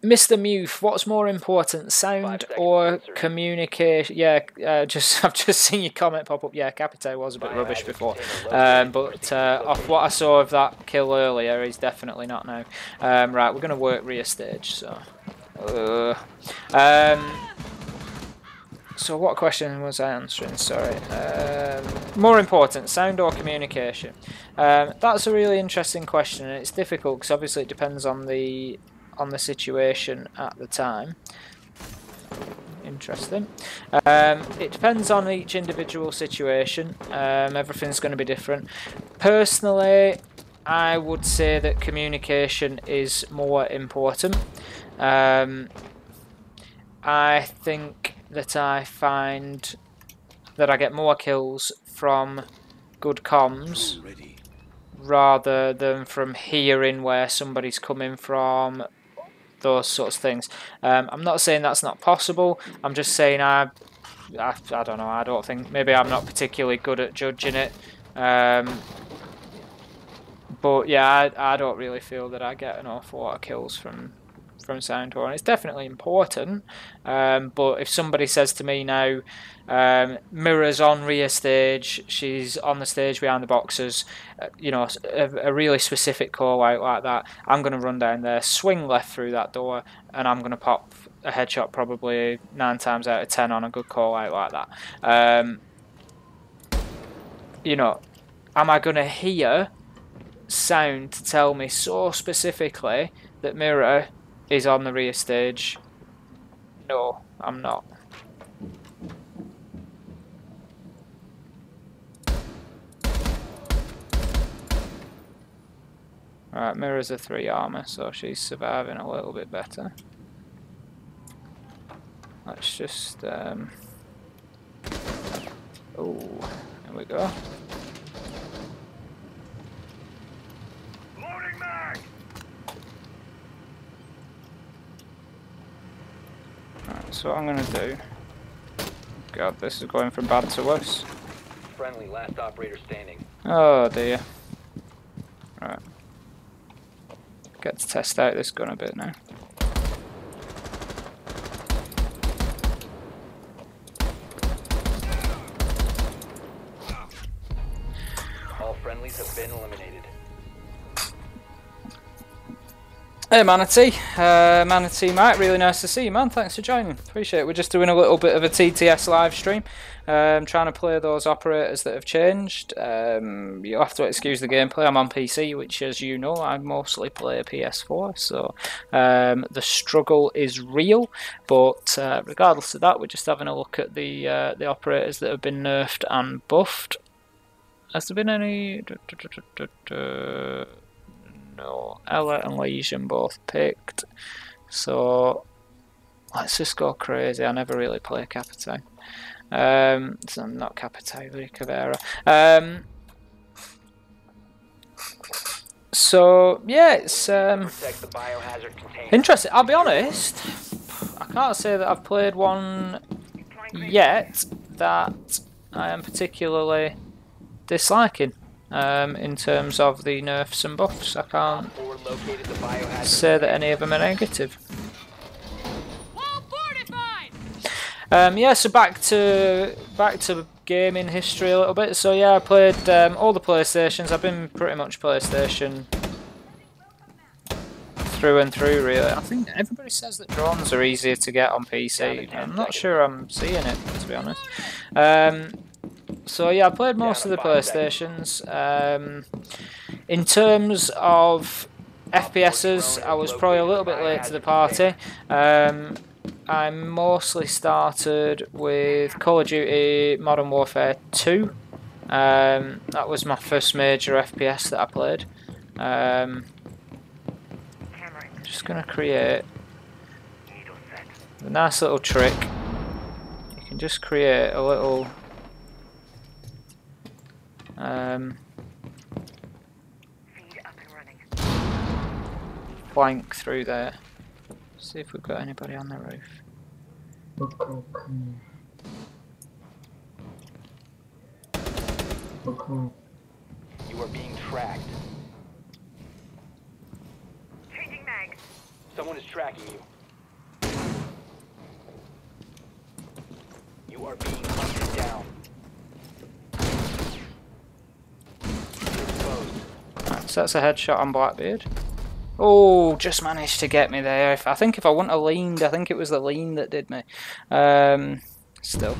Mr. Muth, what's more important, sound or communication? Yeah, I've just seen your comment pop up. Yeah, Capito was a bit rubbish before, but off what I saw of that kill earlier, he's definitely not now. Right, we're going to work rear stage. So what question was I answering? Sorry. More important, sound or communication? That's a really interesting question, and it's difficult because obviously it depends on the on the situation at the time. Interesting. It depends on each individual situation. Everything's going to be different. Personally, I would say that communication is more important. I think that I find that I get more kills from good comms rather than from hearing where somebody's coming from, those sorts of things. I'm not saying that's not possible. I'm just saying I don't know. I don't think, maybe I'm not particularly good at judging it. But yeah, I don't really feel that I get an awful lot of kills from sound horn. It's definitely important, but if somebody says to me now, Mirror's on rear stage, she's on the stage behind the boxes, you know, a really specific call out like that, I'm going to run down there, swing left through that door, and I'm going to pop a headshot probably 9 times out of 10 on a good call out like that. You know, am I going to hear sound to tell me so specifically that Mirror is on the rear stage? No, I'm not. Alright, Mirror's a 3 armor, so she's surviving a little bit better. Let's just oh, there we go. Loading mag! Right, so what I'm going to do... God, this is going from bad to worse. Friendly, last operator standing. Oh dear. Right. Get to test out this gun a bit now. All friendlies have been eliminated. Hey Manatee, Mike, really nice to see you, man. Thanks for joining. Appreciate it. We're just doing a little bit of a TTS live stream, trying to play those operators that have changed. You'll have to excuse the gameplay. I'm on PC, which, as you know, I mostly play PS4, so the struggle is real. But regardless of that, we're just having a look at the operators that have been nerfed and buffed. Has there been any? No, Ella and Legion both picked, so let's just go crazy. I never really play Capitai. So not Capitai, but Caveira. So yeah, it's interesting. I'll be honest, I can't say that I've played one yet that I am particularly disliking. In terms of the nerfs and buffs, I can't say that any of them are negative. Yeah, so back to gaming history a little bit. So yeah, I played all the PlayStations. I've been pretty much PlayStation through and through, really. I think everybody says that drones are easier to get on PC. I'm not sure I'm seeing it, to be honest. So yeah, I played most of the PlayStations. In terms of FPSs, I was probably a little bit late to the party. I mostly started with Call of Duty Modern Warfare 2. That was my first major FPS that I played. I'm just going to create a nice little trick. You can just create a little flank through there. See if we've got anybody on the roof. You are being tracked. Changing mag. Someone is tracking you. You are being hunted down. Right, so that's a headshot on Blackbeard. Oh, just managed to get me there. I think if I wouldn't have leaned, I think it was the lean that did me. Still.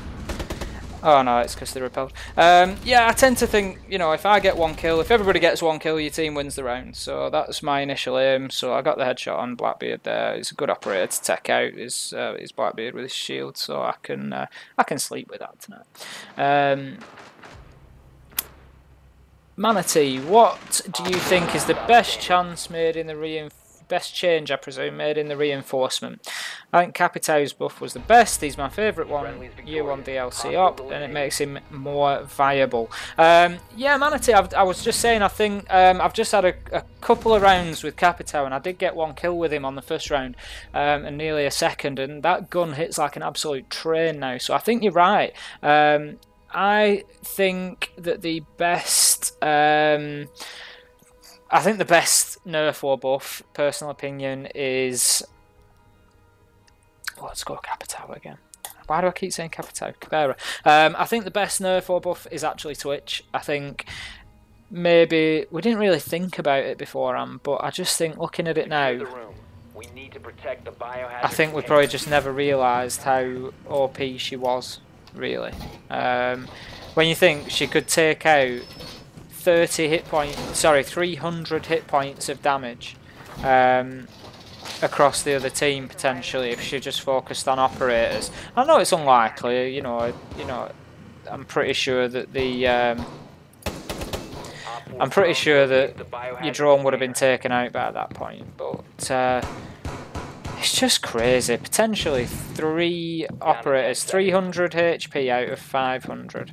Oh no, it's because they're repelled. Yeah, I tend to think, you know, if I get 1 kill, if everybody gets 1 kill, your team wins the round. So that's my initial aim. So I got the headshot on Blackbeard there. He's a good operator to take out his Blackbeard with his shield, so I can sleep with that tonight. Manatee, what do you think is the best chance made in the best change, I presume, made in the reinforcement? I think Capitau's buff was the best. He's my favourite one, year 1 DLC op, and it makes him more viable. Yeah, Manatee, I was just saying, I think I've just had a couple of rounds with Capitau, and I did get 1 kill with him on the first round, and nearly a second, and that gun hits like an absolute train now, so I think you're right. I think that the best... I think the best nerf or buff, personal opinion, is... Let's go Capitau again. Why do I keep saying Capitau? Cabrera. I think the best nerf or buff is actually Twitch. I think maybe... We didn't really think about it beforehand, but I just think looking at it now... I think we probably just never realised how OP she was, really. When you think she could take out 300 hit points of damage across the other team potentially if she just focused on operators. I know it's unlikely, you know. I'm pretty sure that your drone would have been taken out by that point, but it's just crazy. Potentially 3 operators, 300 HP out of 500.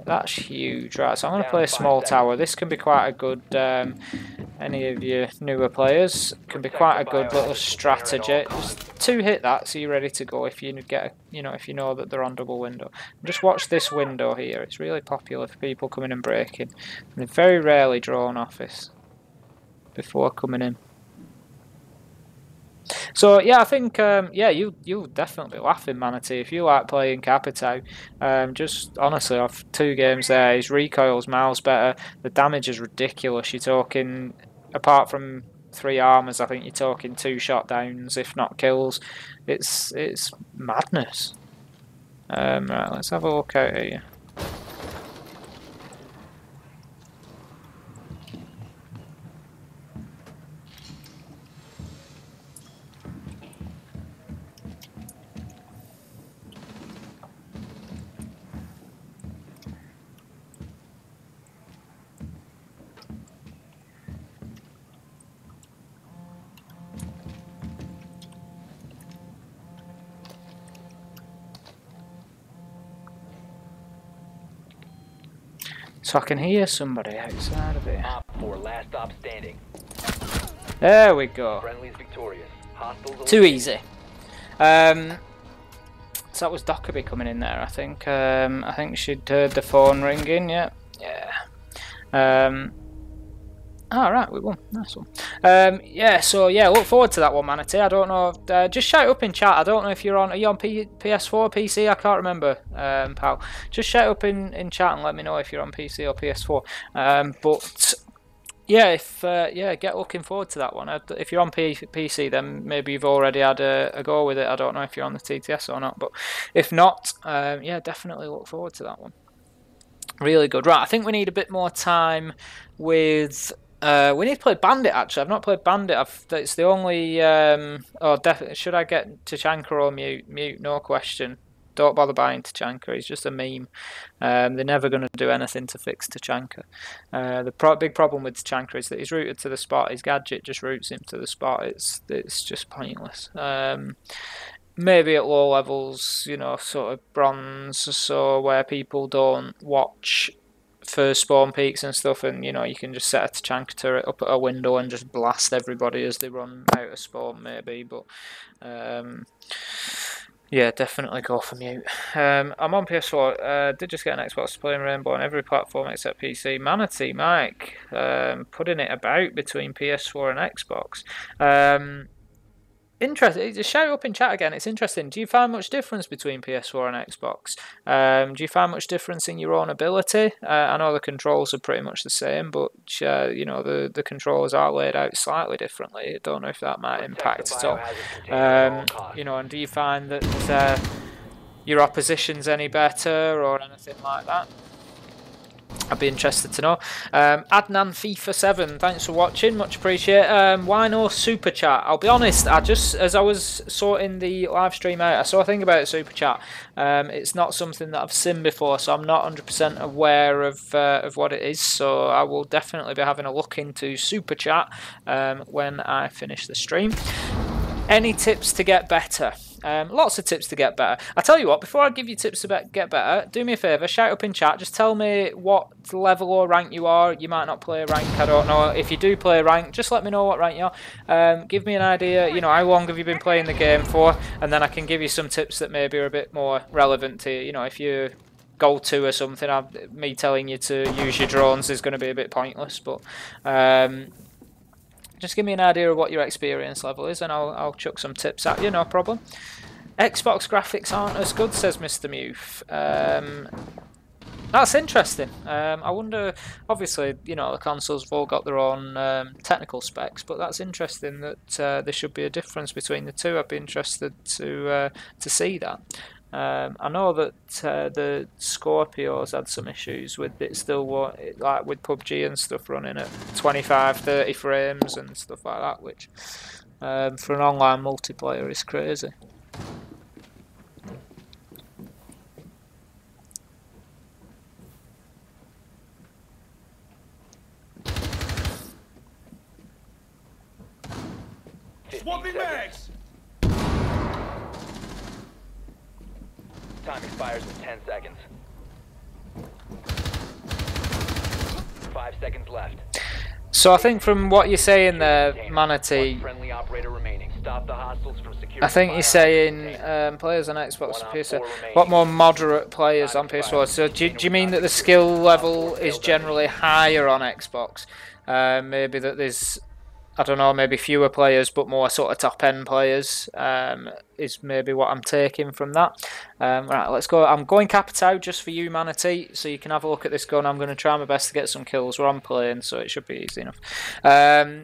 That's huge. Right, so I'm going to play a small tower. This can be quite a good, any of you newer players, can be quite a good little strategy. Just 2 hit that, so you're ready to go if you get, if you know that they're on double window. Just watch this window here. It's really popular for people coming and breaking. And they very rarely draw an office before coming in. So yeah, I think yeah, you'll definitely be laughing, Manatee, if you like playing Capitau. Just honestly, off 2 games there, his recoil's miles better. The damage is ridiculous. You're talking, apart from 3 armors, I think you're talking 2 shot downs, if not kills. It's madness. Right, let's have a look out here. So I can hear somebody outside of here. Last stop standing. There we go. Too easy. So that was Dockerby coming in there, I think. I think she'd heard the phone ringing, yeah. Alright, we won. Nice one. Yeah, so yeah, look forward to that one, Manatee. I don't know. Just shout up in chat. I don't know if you're on. Are you on PS4, PC? I can't remember, pal. Just shout up in chat and let me know if you're on PC or PS4. But yeah, get looking forward to that one. If you're on PC, then maybe you've already had a go with it. I don't know if you're on the TTS or not, but if not, yeah, definitely look forward to that one. Really good. Right, I think we need a bit more time with... we need to play Bandit, actually. I've not played Bandit. It's the only... oh, definitely. Should I get Tachanka or Mute? Mute, no question. Don't bother buying Tachanka. He's just a meme. They're never going to do anything to fix Tachanka. The big problem with Tachanka is that he's routed to the spot. His gadget just routes him to the spot. It's just pointless. Maybe at low levels, sort of bronze, so where people don't watch first spawn peaks and stuff, and you can just set a Tachanka turret up at a window and just blast everybody as they run out of spawn, maybe. But yeah, definitely go for Mute. I'm on PS4. Did just get an Xbox to play in Rainbow on every platform except PC. Manatee Mike, putting it about between PS4 and Xbox. Interesting. Just shout up in chat again. It's interesting. Do you find much difference between PS4 and Xbox? Do you find much difference in your own ability? I know the controls are pretty much the same, but the controls are laid out slightly differently. I don't know if that might impact at all. And do you find that your opposition's any better or anything like that. I'd be interested to know. Adnan FIFA 7, thanks for watching, much appreciated. Why no super chat? I'll be honest, as I was sorting the live stream out, I saw a thing about super chat. It's not something that I've seen before, so I'm not 100% aware of what it is. So I will definitely be having a look into super chat when I finish the stream. Any tips to get better? Lots of tips to get better. I tell you what, before I give you tips to get better, do me a favour, shout up in chat, just tell me what level or rank you are. You might not play rank, I don't know. If you do play rank, just let me know what rank you are. Give me an idea, you know, how long have you been playing the game for, and then I can give you some tips that maybe are a bit more relevant to you. You know, if you Gold 2 or something, me telling you to use your drones is going to be a bit pointless, but just give me an idea of what your experience level is and I'll chuck some tips at you, no problem. Xbox graphics aren't as good, says Mr. Mute. That's interesting. I wonder, obviously, you know, the consoles have all got their own technical specs, but that's interesting that there should be a difference between the two. I'd be interested to see that. I know that the Scorpios had some issues with it still, like with PUBG and stuff, running at 25-30 frames and stuff like that, which for an online multiplayer is crazy. Swapping mags! Time expires in 10 seconds. 5 seconds left. So I think from what you're saying there, Manatee, I think you're saying players on Xbox and PS4, what more moderate players on PS4. So do you mean that the skill level is generally higher on Xbox? Maybe that there's, I don't know, maybe fewer players but more sort of top end players is maybe what I'm taking from that. Right, let's go. I'm going Capitao just for you, Manatee, so you can have a look at this gun. I'm going to try my best to get some kills. We're on playing, so it should be easy enough.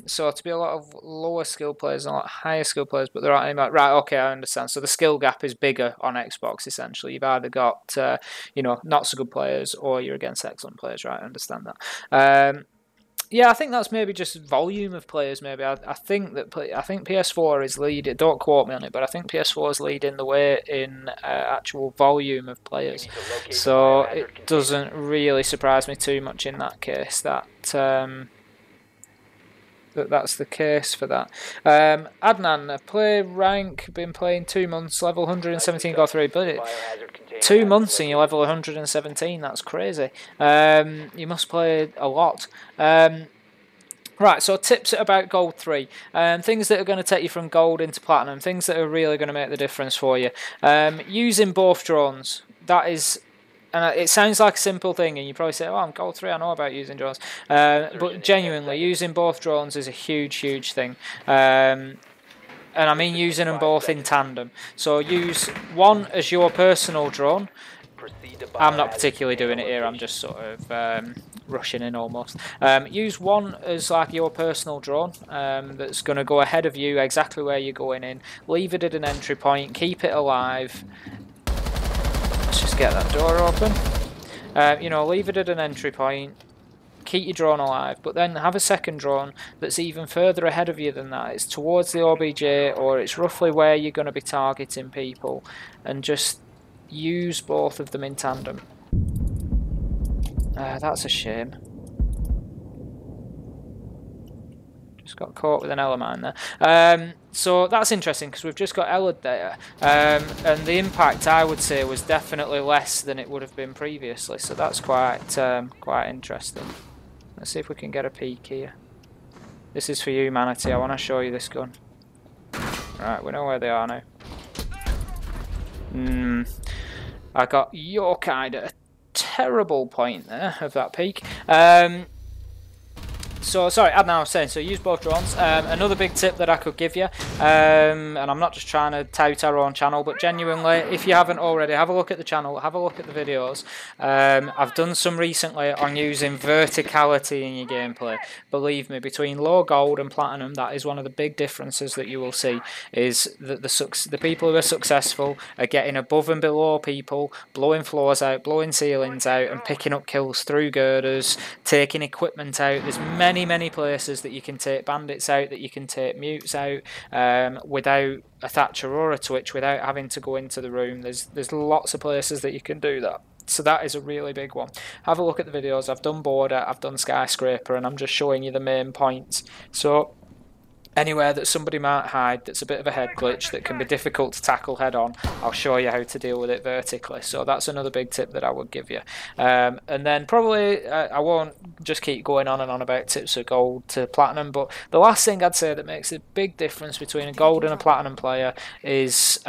So to be a lot of lower skill players and a lot higher skill players, but there aren't any. Right, okay, I understand. So the skill gap is bigger on Xbox, essentially. You've either got, you know, not so good players or you're against excellent players, right? I understand that. Yeah, I think that's maybe just volume of players. Maybe I think PS4 is leading. Don't quote me on it, but I think PS4 is leading the way in actual volume of players. So it doesn't really surprise me too much in that case that that's the case for that. Adnan, play rank. Been playing 2 months. Level 117 got 3. But 2 months and you're level 117. That's crazy. You must play a lot. Right, so tips about Gold 3. Things that are going to take you from Gold into Platinum. Things that are really going to make the difference for you. Using both drones. That is... And it sounds like a simple thing, and you probably say, oh, I'm Gold 3, I know about using drones. But genuinely, using both drones is a huge, huge thing. And I mean using them both in tandem. So use one as your personal drone. I'm not particularly doing it here, I'm just sort of rushing in almost. Use one as like your personal drone that's going to go ahead of you exactly where you're going in. Leave it at an entry point, keep it alive. Let's just get that door open. You know, leave it at an entry point. Keep your drone alive, but then have a second drone that's even further ahead of you than that. It's towards the OBJ, or it's roughly where you're going to be targeting people, and just use both of them in tandem. That's a shame. Just got caught with an Ella mine there. So that's interesting because we've just got Ella there, and the impact I would say was definitely less than it would have been previously. So that's quite interesting. Let's see if we can get a peek here. This is for you, Manatee. I want to show you this gun. Right, we know where they are now. I got Yorkide at a terrible point there of that peek. So sorry, Adnan, I was saying, so use both drones. Another big tip that I could give you, and I'm not just trying to tout our own channel, but genuinely, if you haven't already, have a look at the channel, have a look at the videos. I've done some recently on using verticality in your gameplay. Believe me, between low gold and platinum, that is one of the big differences that you will see, is that the people who are successful are getting above and below people, blowing floors out, blowing ceilings out, and picking up kills through girders, taking equipment out. There's many places that you can take bandits out, that you can take mutes out, without a Thatcher or a Twitch, without having to go into the room. There's lots of places that you can do that. So that is a really big one. Have a look at the videos. I've done border, I've done skyscraper, and I'm just showing you the main points. So anywhere that somebody might hide that's a bit of a head glitch that can be difficult to tackle head on, I'll show you how to deal with it vertically. So that's another big tip that I would give you. And then probably I won't just keep going on and on about tips of gold to platinum, but the last thing I'd say that makes a big difference between a gold and a platinum player is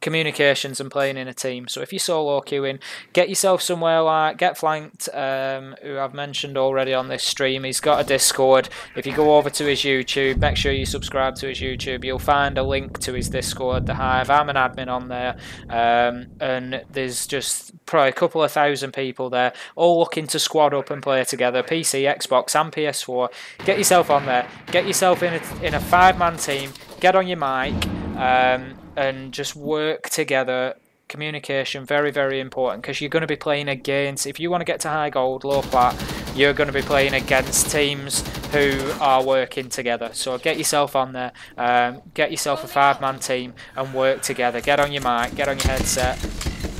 communications and playing in a team. So if you're solo queuing, get yourself somewhere like Get Flanked, who I've mentioned already on this stream. He's got a Discord. If you go over to his YouTube, make sure you subscribe to his YouTube. You'll find a link to his Discord, The Hive. I'm an admin on there, and there's just probably a couple of thousand people there, all looking to squad up and play together, PC, Xbox and PS4. Get yourself on there. Get yourself in a 5-man team. Get on your mic. And just work together. Communication, very important, because you're going to be playing against, if you want to get to high gold, low plat, you're going to be playing against teams who are working together. So get yourself on there, get yourself a 5-man team and work together. Get on your mic, get on your headset,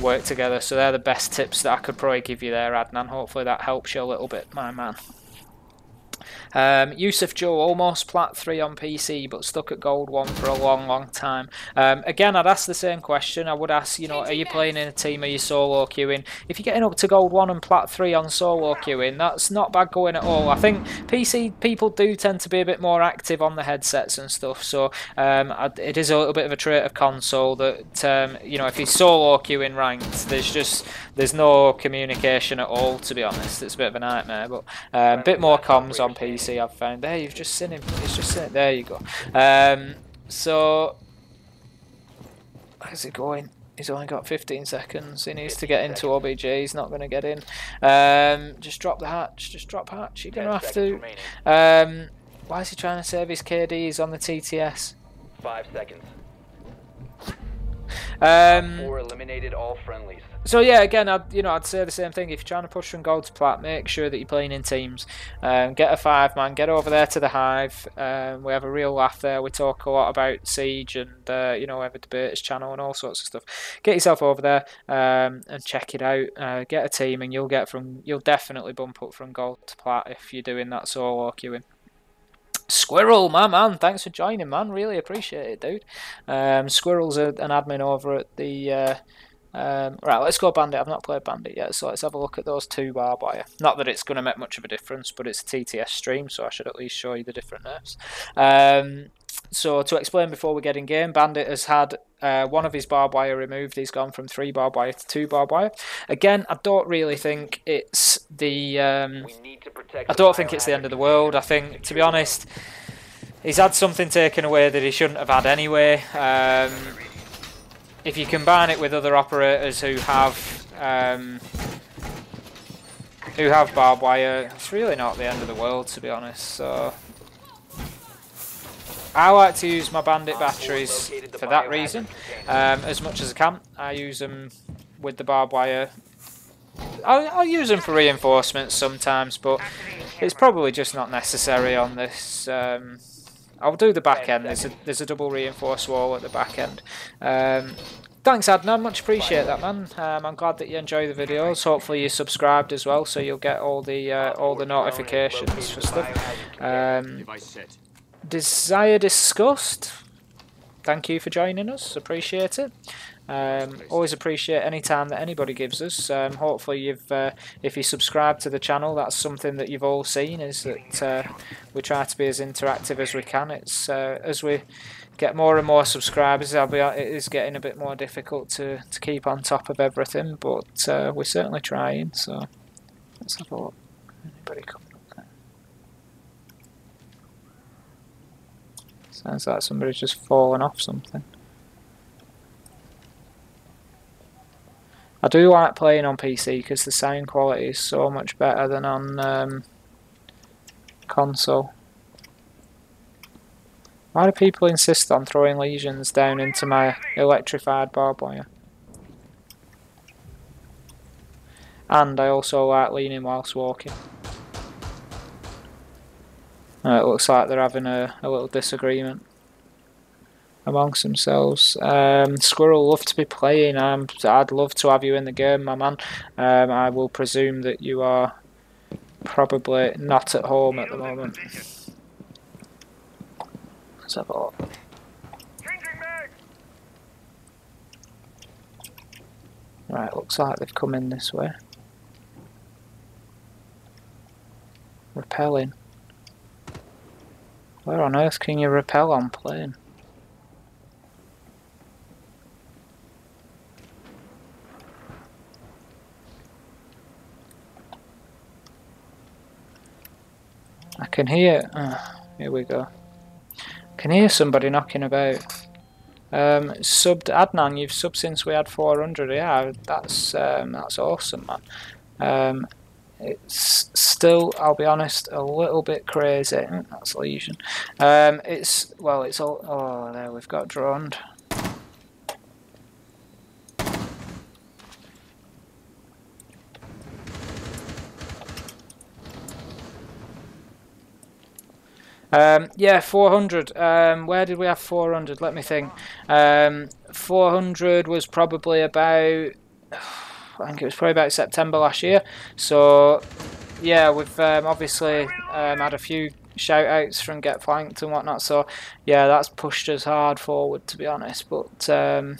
work together. So they're the best tips that I could probably give you there, Adnan. Hopefully that helps you a little bit, my man. Yusuf Joe, almost plat 3 on PC, but stuck at gold 1 for a long time. Again, I'd ask the same question. I would ask, you know, are you playing in a team? Are you solo queuing? If you're getting up to gold 1 and plat 3 on solo queuing, that's not bad going at all. I think PC people do tend to be a bit more active on the headsets and stuff, so it is a little bit of a trait of console that, you know, if you're solo queuing ranked, there's no communication at all, to be honest. It's a bit of a nightmare, but a bit more comms on PC. I've found. There, you've just seen him. He's just seen it. There you go. So, how's it going? He's only got 15 seconds. He needs to get into OBJ. He's not going to get in. Just drop the hatch. Just drop hatch. You're going to have to. Why is he trying to save his KDs on the TTS? 5 seconds. 4 eliminated all friendlies. So yeah, again, I'd say the same thing. If you're trying to push from gold to plat, make sure that you're playing in teams. Get a 5-man, get over there to the Hive. We have a real laugh there. We talk a lot about Siege and you know, we have a debaters channel and all sorts of stuff. Get yourself over there and check it out. Get a team, and you'll definitely bump up from gold to plat if you're doing that solo queuing. Squirrel, my man, thanks for joining, man. Really appreciate it, dude. Squirrel's an admin over at the. Right, let's go Bandit. I've not played Bandit yet, so let's have a look at those 2 barbed wire. Not that it's going to make much of a difference, but it's a TTS stream, so I should at least show you the different nerfs. So to explain before we get in game, Bandit has had one of his barbed wire removed. He's gone from 3 barbed wire to 2 barbed wire. Again, I don't really think it's the. I don't think it's the end of the world. I think, to be honest, he's had something taken away that he shouldn't have had anyway. If you combine it with other operators who have barbed wire, it's really not the end of the world, to be honest. So I like to use my Bandit batteries for that reason, as much as I can. I use them with the barbed wire. I'll use them for reinforcements sometimes, but it's probably just not necessary on this. I'll do the back end. There's a double reinforced wall at the back end. Thanks, Adnan. Much appreciate that, man. I'm glad that you enjoy the videos. Hopefully you're subscribed as well, so you'll get all the notifications for stuff. Desire Disgust. Thank you for joining us. Appreciate it. Always appreciate any time that anybody gives us. Hopefully if you subscribe to the channel, that's something that you've all seen, is that we try to be as interactive as we can. It's as we get more and more subscribers, it is getting a bit more difficult to keep on top of everything, but we're certainly trying. So let's have a look. Anybody coming up there? Sounds like somebody's just fallen off something. I do like playing on PC because the sound quality is so much better than on console. Why do people insist on throwing lesions down into my electrified barbed wire? And I also like leaning whilst walking. It looks like they're having a little disagreement amongst themselves. Squirrel, love to be playing. I'd love to have you in the game, my man. I will presume that you are probably not at home at the moment. Let's have a look. Right, looks like they've come in this way. Repelling. Where on earth can you repel on plane? I can hear... here we go. I can hear somebody knocking about. Subbed Adnan, you've subbed since we had 400. Yeah, that's awesome, man. It's still, I'll be honest, a little bit crazy. That's lesion. It's all. Oh, there we've got droned. Yeah, 400. Where did we have 400? Let me think. 400 was probably about... I think it was probably about September last year. So, yeah, we've obviously had a few shout-outs from Get Flanked and whatnot. So, yeah, that's pushed us hard forward, to be honest. But, can't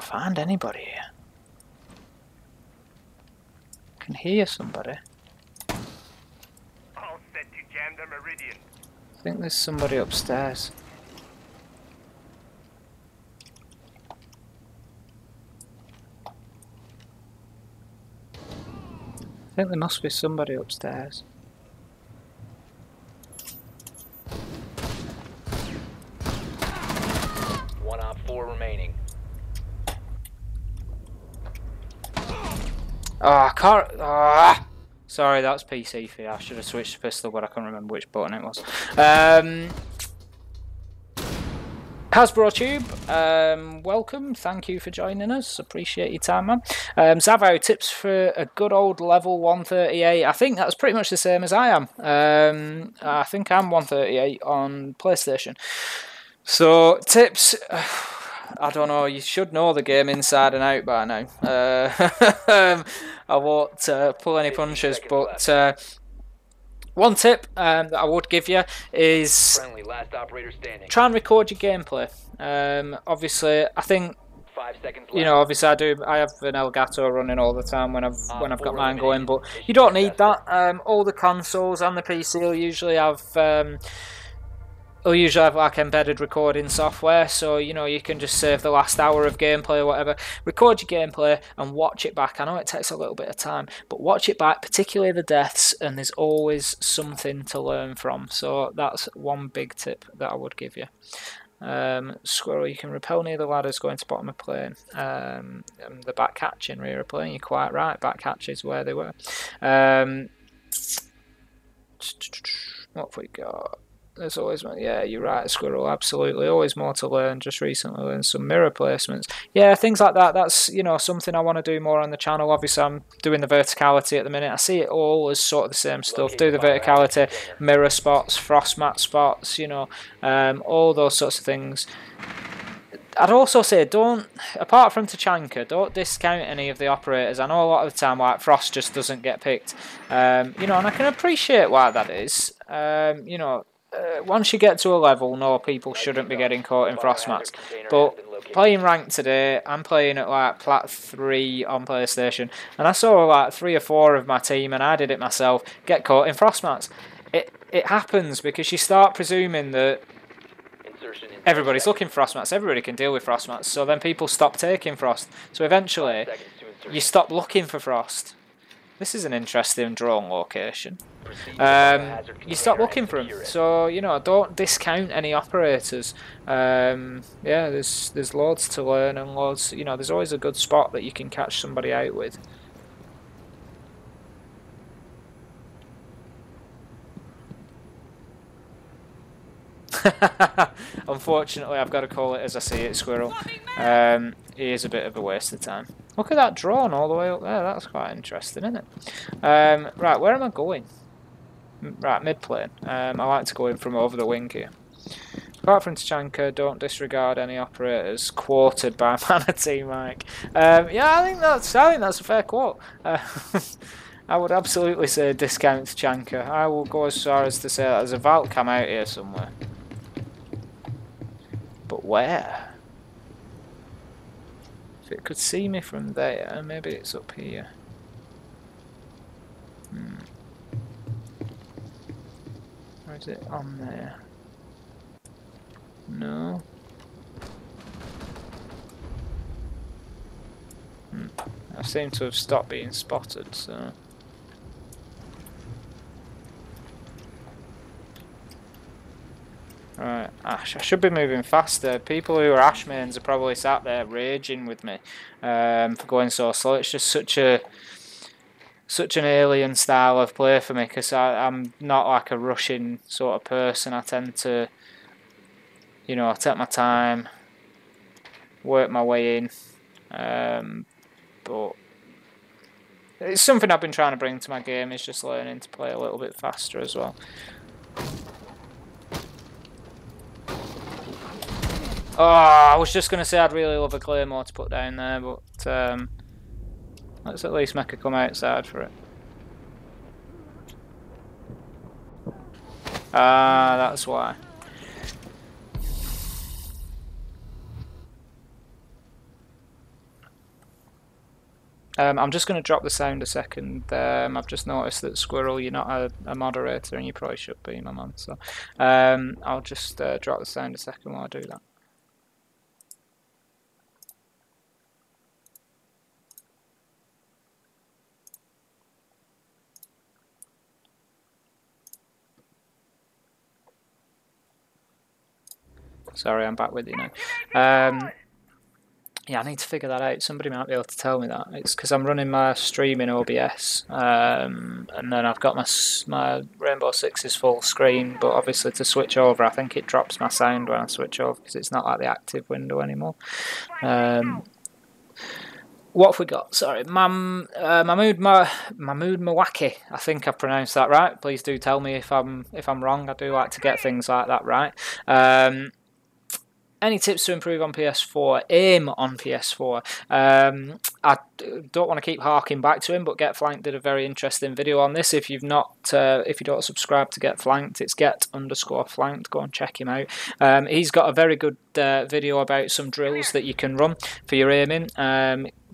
find anybody here. Can hear somebody. I think there's somebody upstairs. I think there must be somebody upstairs. One op 4 remaining. I can't... Ah! Sorry, that's PC for you. I should have switched to pistol, but I can't remember which button it was. Hasbro Tube, welcome. Thank you for joining us. Appreciate your time, man. Zavo, tips for a good old level 138. I think that's pretty much the same as I am. I think I'm 138 on PlayStation. So, tips... I don't know, you should know the game inside and out by now. I won't pull any punches, but one tip that I would give you is try and record your gameplay. Obviously, I think, 5 seconds you know, obviously I have an Elgato running all the time when I've got mine going, but you don't need that. All the consoles and the PC will usually have... They'll usually have like embedded recording software, so you know you can just save the last hour of gameplay or whatever. Record your gameplay and watch it back. I know it takes a little bit of time, but watch it back, particularly the deaths, and there's always something to learn from. So that's one big tip that I would give you. Squirrel, you can repel near the ladders going to bottom of plane. The back hatch in rear of plane, you're quite right. Back hatch is where they were. What have we got? There's always, yeah, you're right, Squirrel, absolutely. Always more to learn. Just recently learned some mirror placements. Yeah, things like that. That's, you know, something I want to do more on the channel. Obviously, I'm doing the verticality at the minute. I see it all as sort of the same stuff. Do the verticality, mirror spots, frost mat spots, you know, all those sorts of things. I'd also say, don't, apart from Tachanka, don't discount any of the operators. I know a lot of the time, like, Frost just doesn't get picked. You know, and I can appreciate why that is. You know, once you get to a level, no, people shouldn't be getting caught in frost mats. But playing ranked today, I'm playing at like Plat 3 on PlayStation, and I saw like 3 or 4 of my team, and I did it myself, get caught in frost mats. It happens because you start presuming that everybody's looking for frost mats, everybody can deal with frost mats, so then people stop taking frost. So eventually, you stop looking for frost. This is an interesting drone location. Proceed to the biohazard You stop container looking and for them, secure it. so you know, don't discount any operators. Yeah, there's loads to learn and loads. You know, there's always a good spot that you can catch somebody out with. Unfortunately, I've got to call it as I see it, Squirrel. He is a bit of a waste of time. Look at that drone all the way up there. That's quite interesting, isn't it? Right, where am I going? Right, mid-plane. I like to go in from over the wing here. Apart from Tachanka, don't disregard any operators. Quoted by Manatee Mike. Yeah, I think that's a fair quote. I would absolutely say discount Tachanka. I will go as far as to say that there's a vault cam out here somewhere. But where? If it could see me from there, maybe it's up here. Or is it on there? No. I seem to have stopped being spotted, so... Right, Ash, I should be moving faster. People who are Ash mains are probably sat there raging with me for going so slow. It's just such an alien style of play for me, because I'm not like a rushing sort of person. I tend to, you know, take my time, work my way in, but it's something I've been trying to bring to my game, is just learning to play a little bit faster as well. Oh, I was just going to say I'd really love a claymore to put down there, but let's at least make her come outside for it. Ah, that's why. I'm just going to drop the sound a second. I've just noticed that Squirrel, you're not a moderator, and you probably should be, my man. So I'll just drop the sound a second while I do that. Sorry, I'm back with you now. Yeah, I need to figure that out. Somebody might be able to tell me that. It's because I'm running my stream in OBS, and then I've got my Rainbow Six is full screen, but obviously to switch over, I think it drops my sound when I switch over because it's not like the active window anymore. What have we got? Sorry, Mahmood Mawaki. I think I've pronounced that right. Please do tell me if I'm wrong. I do like to get things like that right. Any tips to improve on PS4? Aim on PS4. I don't want to keep harking back to him, but Get Flanked did a very interesting video on this. If you've not, if you don't subscribe to Get Flanked, it's Get_Flanked. Go and check him out. He's got a very good video about some drills that you can run for your aiming.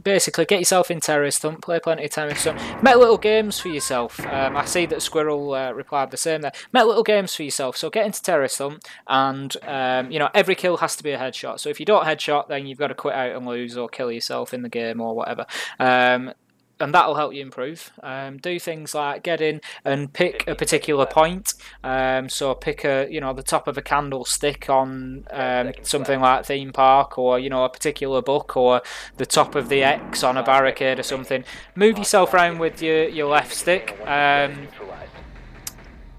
Basically, get yourself in Terrorist Hunt, play plenty of Terrorist Hunt, make little games for yourself. I see that Squirrel replied the same there. Make little games for yourself. So get into Terrorist Hunt, and you know, every kill has to be a headshot. So if you don't headshot, then you've got to quit out and lose, or kill yourself in the game, or whatever. And that'll help you improve. Do things like get in and pick a particular point. So pick the top of a candlestick on something like theme park, or a particular book, or the top of the X on a barricade or something. Move yourself around with your left stick.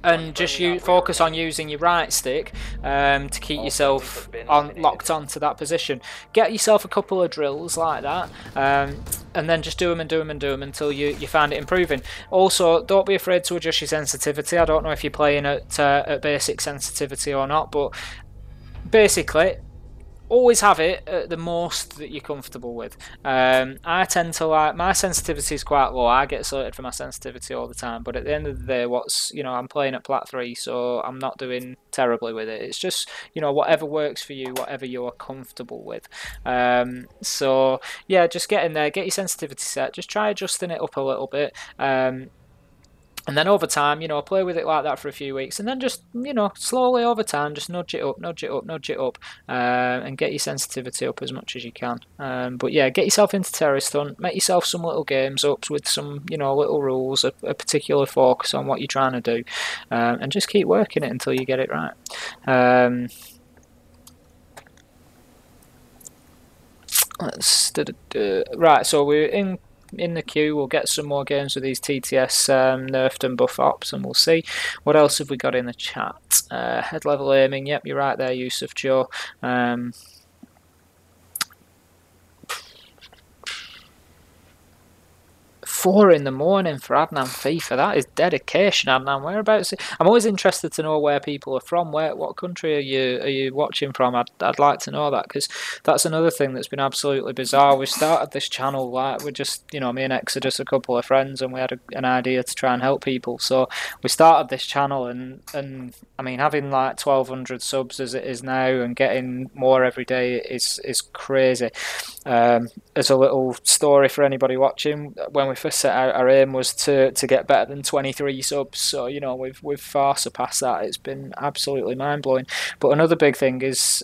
And just focus on using your right stick to keep yourself locked onto that position. Get yourself a couple of drills like that, and then just do them and do them and do them until you find it improving. Also, don't be afraid to adjust your sensitivity. I don't know if you're playing at basic sensitivity or not, but basically, always have it at the most that you're comfortable with. I tend to like, my sensitivity is quite low. I get slated for my sensitivity all the time, but at the end of the day, I'm playing at plat 3, so I'm not doing terribly with it. It's just, whatever works for you, whatever you're comfortable with. So yeah, just get in there, get your sensitivity set, just try adjusting it up a little bit. And then over time, you know, play with it like that for a few weeks, and then just, you know, slowly over time, just nudge it up, nudge it up, nudge it up, and get your sensitivity up as much as you can. But yeah, get yourself into Terrorist Hunt, make yourself some little games up with some, you know, little rules, a particular focus on what you're trying to do, and just keep working it until you get it right. Right, so we're in the queue. We'll get some more games with these TTS nerfed and buff ops, and we'll see. What else have we got in the chat? Head level aiming, yep, you're right there, Yusuf Joe. 4 in the morning for Adnan FIFA. That is dedication, Adnan. Whereabouts? I'm always interested to know where people are from. What country are you watching from? I'd like to know that, because that's another thing that's been absolutely bizarre. We started this channel like we're just, you know, me and Exodus, a couple of friends, and we had an idea to try and help people. So we started this channel, and I mean, having like 1,200 subs as it is now and getting more every day is crazy. As a little story for anybody watching, when we first set out, our aim was to get better than 23 subs. So, you know, we've far surpassed that. It's been absolutely mind-blowing. But another big thing is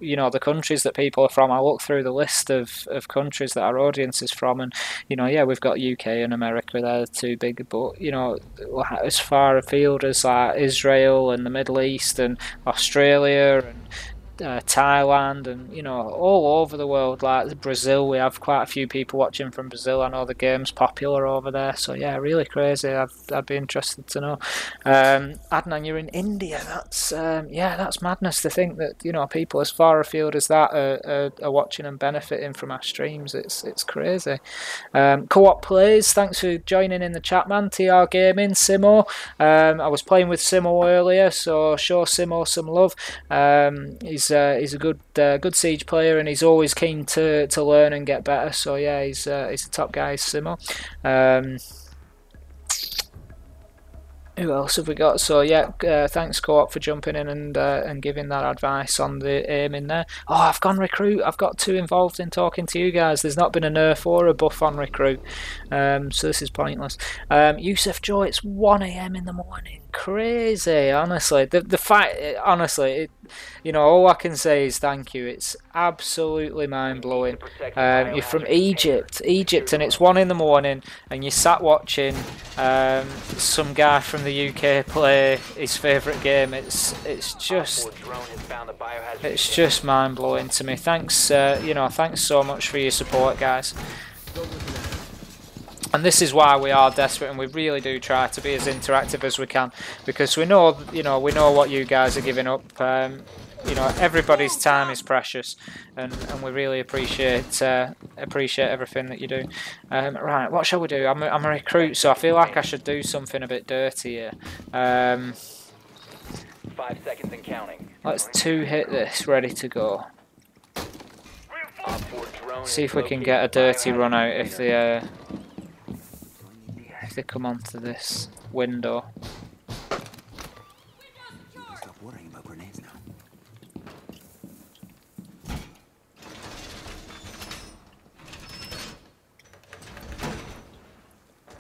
you know, the countries that people are from. I look through the list of countries that our audience is from, and, you know, yeah, we've got UK and America, they're too big, but, you know, as far afield as like Israel and the Middle East and Australia and Thailand, and, you know, all over the world, like Brazil, we have quite a few people watching from Brazil. I know the game's popular over there, so yeah, really crazy. I'd be interested to know. Adnan, you're in India. That's yeah, that's madness to think that, you know, people as far afield as that are watching and benefiting from our streams. It's crazy. Co-op plays, thanks for joining in the chat, man. TR Gaming, Simo. I was playing with Simo earlier, so show Simo some love. He's a good Siege player, and he's always keen to learn and get better. So yeah, he's a top guy, Simo. Who else have we got? So yeah, thanks Co-op for jumping in and giving that advice on the aim in there. Oh, I've gone recruit. I've got too involved in talking to you guys. There's not been a nerf or a buff on recruit, so this is pointless. Yusuf Joe, it's 1 AM in the morning. Crazy, honestly. The fight, honestly, you know, all I can say is thank you. It's absolutely mind-blowing. You're from Egypt, and it's 1 in the morning, and you sat watching some guy from the UK play his favourite game. It's just mind-blowing to me. Thanks, you know, thanks so much for your support, guys. And this is why we are desperate, and we really do try to be as interactive as we can, because we know, you know, what you guys are giving up. You know, everybody's time is precious, and we really appreciate everything that you do. Right, what shall we do? I'm a recruit, so I feel like I should do something a bit dirty here. 5 seconds and counting. Let's 2-hit this, ready to go. See if we can get a dirty run out if they come onto this window. Stop worrying about grenades now.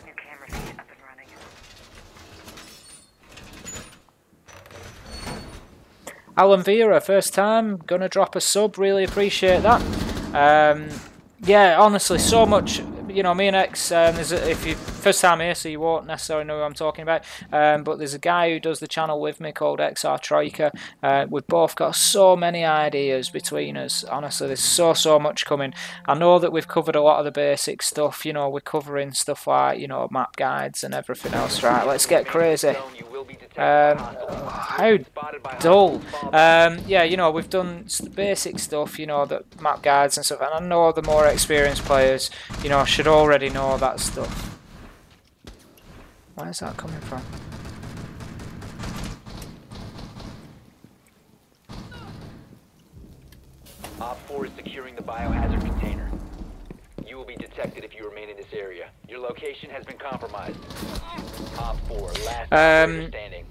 New camera feed up and running. Alan Vera, first time, gonna drop a sub, really appreciate that. Yeah, honestly, so much. You know, me and X, if you first time here, so you won't necessarily know who I'm talking about, but there's a guy who does the channel with me called XR Troika. We've both got so many ideas between us. Honestly, there's so much coming. I know that we've covered a lot of the basic stuff. You know, we're covering stuff like, you know, map guides and everything else. Right, let's get crazy. How dull. Yeah, you know, we've done basic stuff, you know, the map guides and stuff, and I know the more experienced players, you know, should already know that stuff. Where's that coming from? Op 4 is securing the biohazard container. You will be detected if you remain in this area. Your location has been compromised. Op 4, last operator standing.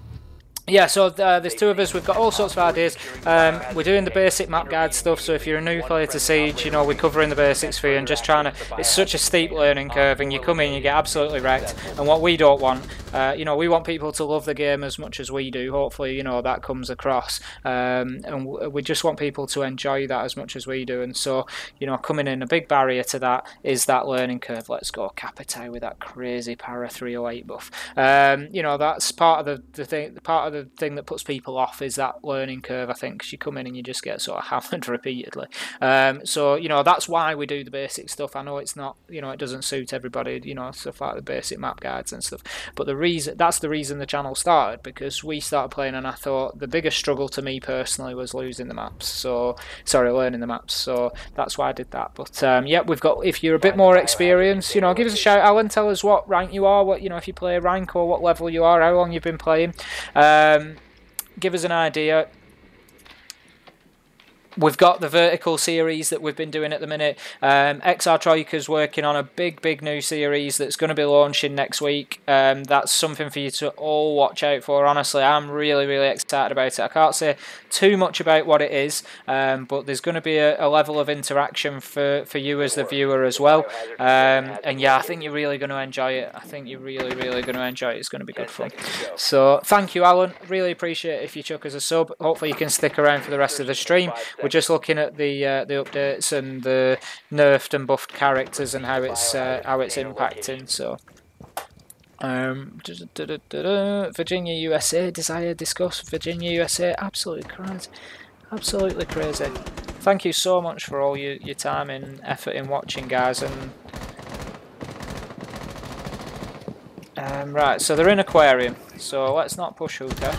Yeah, so there's 2 of us. We've got all sorts of ideas. We're doing the basic map guide stuff, so if you're a new player to Siege, you know, we're covering the basics for you and just trying to... It's such a steep learning curve, and you come in, you get absolutely wrecked. And what we don't want You know, we want people to love the game as much as we do. Hopefully, you know, that comes across. And we just want people to enjoy that as much as we do. And so, you know, coming in, a big barrier to that is that learning curve. Let's go Capitao with that crazy para 308 buff. You know, that's part of the thing. Part of the thing that puts people off is that learning curve, I think, because you come in and you just get sort of hammered repeatedly. So, you know, that's why we do the basic stuff. I know it's not, you know, it doesn't suit everybody, you know, stuff like the basic map guides and stuff. But that's the reason the channel started, because we started playing and I thought the biggest struggle to me personally was losing the maps. So, sorry, learning the maps. So that's why I did that. But yeah, we've got, if you're a bit more experienced, you know, give us a shout, Alan, tell us what rank you are, what, you know, if you play rank or what level you are, how long you've been playing. Give us an idea. We've got the vertical series that we've been doing at the minute. XR Troika's working on a big new series that's going to be launching next week. That's something for you to all watch out for. Honestly, I'm really excited about it. I can't say too much about what it is, but there's going to be a level of interaction for you as the viewer as well. And yeah, I think you're really going to enjoy it. I think you're really going to enjoy it. It's going to be good fun. So thank you, Alan. Really appreciate it if you chuck us a sub. Hopefully you can stick around for the rest of the stream. We're just looking at the updates and the nerfed and buffed characters and how it's impacting. So, Virginia, USA, desire, discuss Virginia, USA. Absolutely crazy, absolutely crazy. Thank you so much for all your time and effort in watching, guys. And right, so they're in aquarium. So let's not push hookah.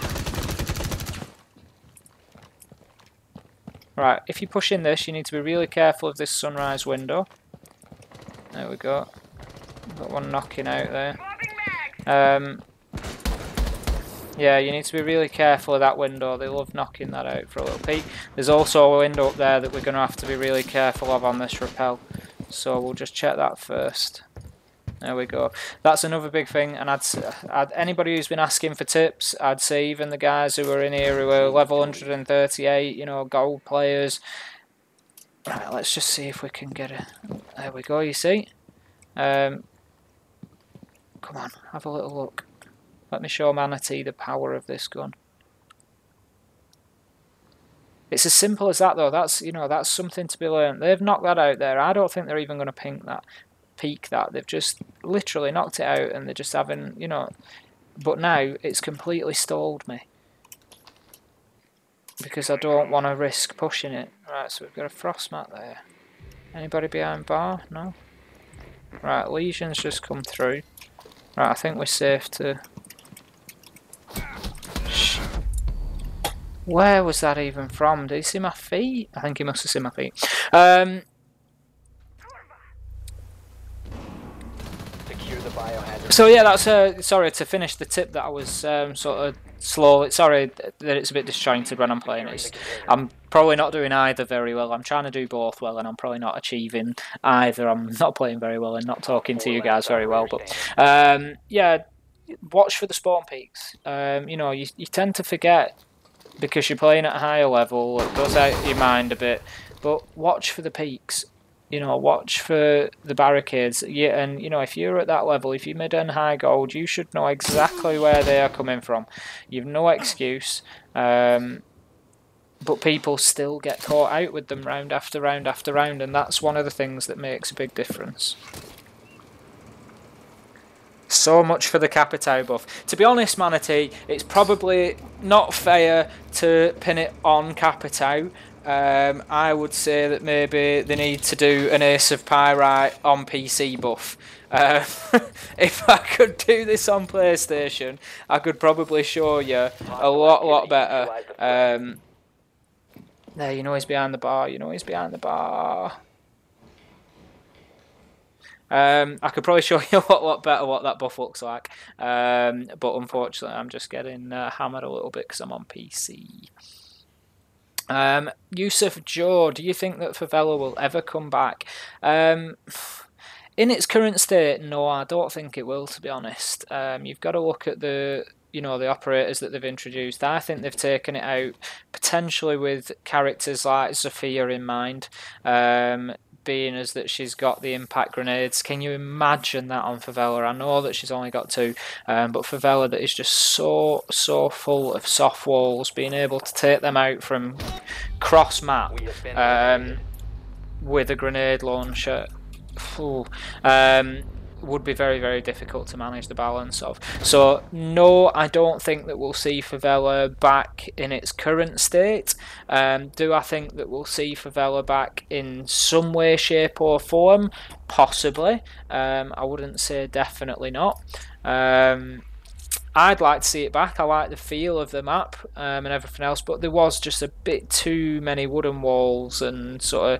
Right, if you push in this, you need to be really careful of this sunrise window. There we go. Got one knocking out there. Yeah, you need to be really careful of that window. They love knocking that out for a little peek. There's also a window up there that we're going to have to be really careful of on this rappel. So we'll just check that first. There we go. That's another big thing, and I'd anybody who's been asking for tips, I'd say even the guys who are in here who are level 138, you know, gold players. Right, let's just see if we can get it. There we go, you see. Come on, have a little look. Let me show Manatee the power of this gun. It's as simple as that, though. That's, you know, that's something to be learned. They've knocked that out there. I don't think they're even going to peek that. They've just literally knocked it out, and they're just having, you know. But now it's completely stalled me because I don't want to risk pushing it. Right, so we've got a frost mat there. Anybody behind bar? No. Right, Legion's just come through. Right, I think we're safe to. Where was that even from? Did he see my feet? I think he must have seen my feet. So yeah, that's sorry to finish the tip that I was sort of slowly. Sorry that it's a bit disjointed when I'm playing. I'm probably not doing either very well. I'm trying to do both well, and I'm probably not achieving either. I'm not playing very well and not talking to you guys very well. But yeah, watch for the spawn peaks. You know, you tend to forget because you're playing at a higher level. It goes out of your mind a bit. But watch for the peaks. You know, watch for the barricades. Yeah, and you know, if you're at that level, if you're mid and high gold, you should know exactly where they are coming from. You've no excuse. But people still get caught out with them round after round after round, and that's one of the things that makes a big difference. So much for the Capitao buff. To be honest, Manatee, it's probably not fair to pin it on Capitao. I would say that maybe they need to do an Ace of Pyrite on PC buff. If I could do this on PlayStation, I could probably show you a lot better. There, you know he's behind the bar. You know he's behind the bar. I could probably show you a lot better what that buff looks like. But unfortunately, I'm just getting hammered a little bit because I'm on PC. Yusuf Joe, do you think that Favela will ever come back? In its current state, no, I don't think it will, to be honest. You've got to look at the operators that they've introduced. I think they've taken it out potentially with characters like Zofia in mind. being as that she's got the impact grenades. Can you imagine that on Favela? I know that she's only got 2, but Favela that is just so full of soft walls, being able to take them out from cross map with a grenade launcher would be very difficult to manage the balance of. So no, I don't think that we'll see Favela back in its current state. Do I think that we'll see Favela back in some way, shape or form? Possibly. I wouldn't say definitely not. I'd like to see it back. I like the feel of the map and everything else, but there was just a bit too many wooden walls and sort of...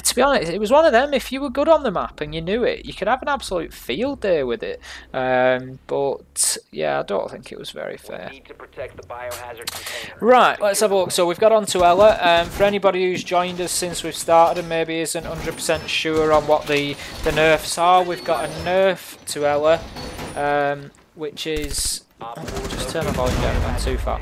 to be honest, it was one of them, if you were good on the map and you knew it, you could have an absolute field day with it. But, yeah, I don't think it was very fair. Need to protect the biohazard container. Right, let's have a look. So we've got on to Ella. For anybody who's joined us since we've started and maybe isn't 100% sure on what the nerfs are, we've got a nerf to Ella. Which is... just turn my volume down, I'm too far.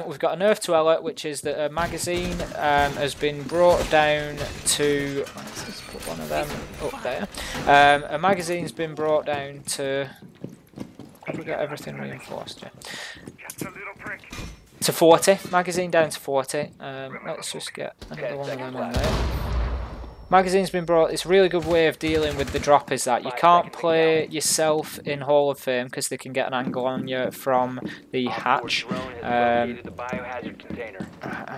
We've got a nerf to Ella, which is that a magazine has been brought down to... Let's put one of them up there. A magazine's been brought down to... Have we got everything reinforced? Yeah. To 40. Magazine down to 40. Let's just get another one of them in there. Magazine's been brought. It's a really good way of dealing with the drop is that you can't play yourself in Hall of Fame because they can get an angle on you from the hatch. I'm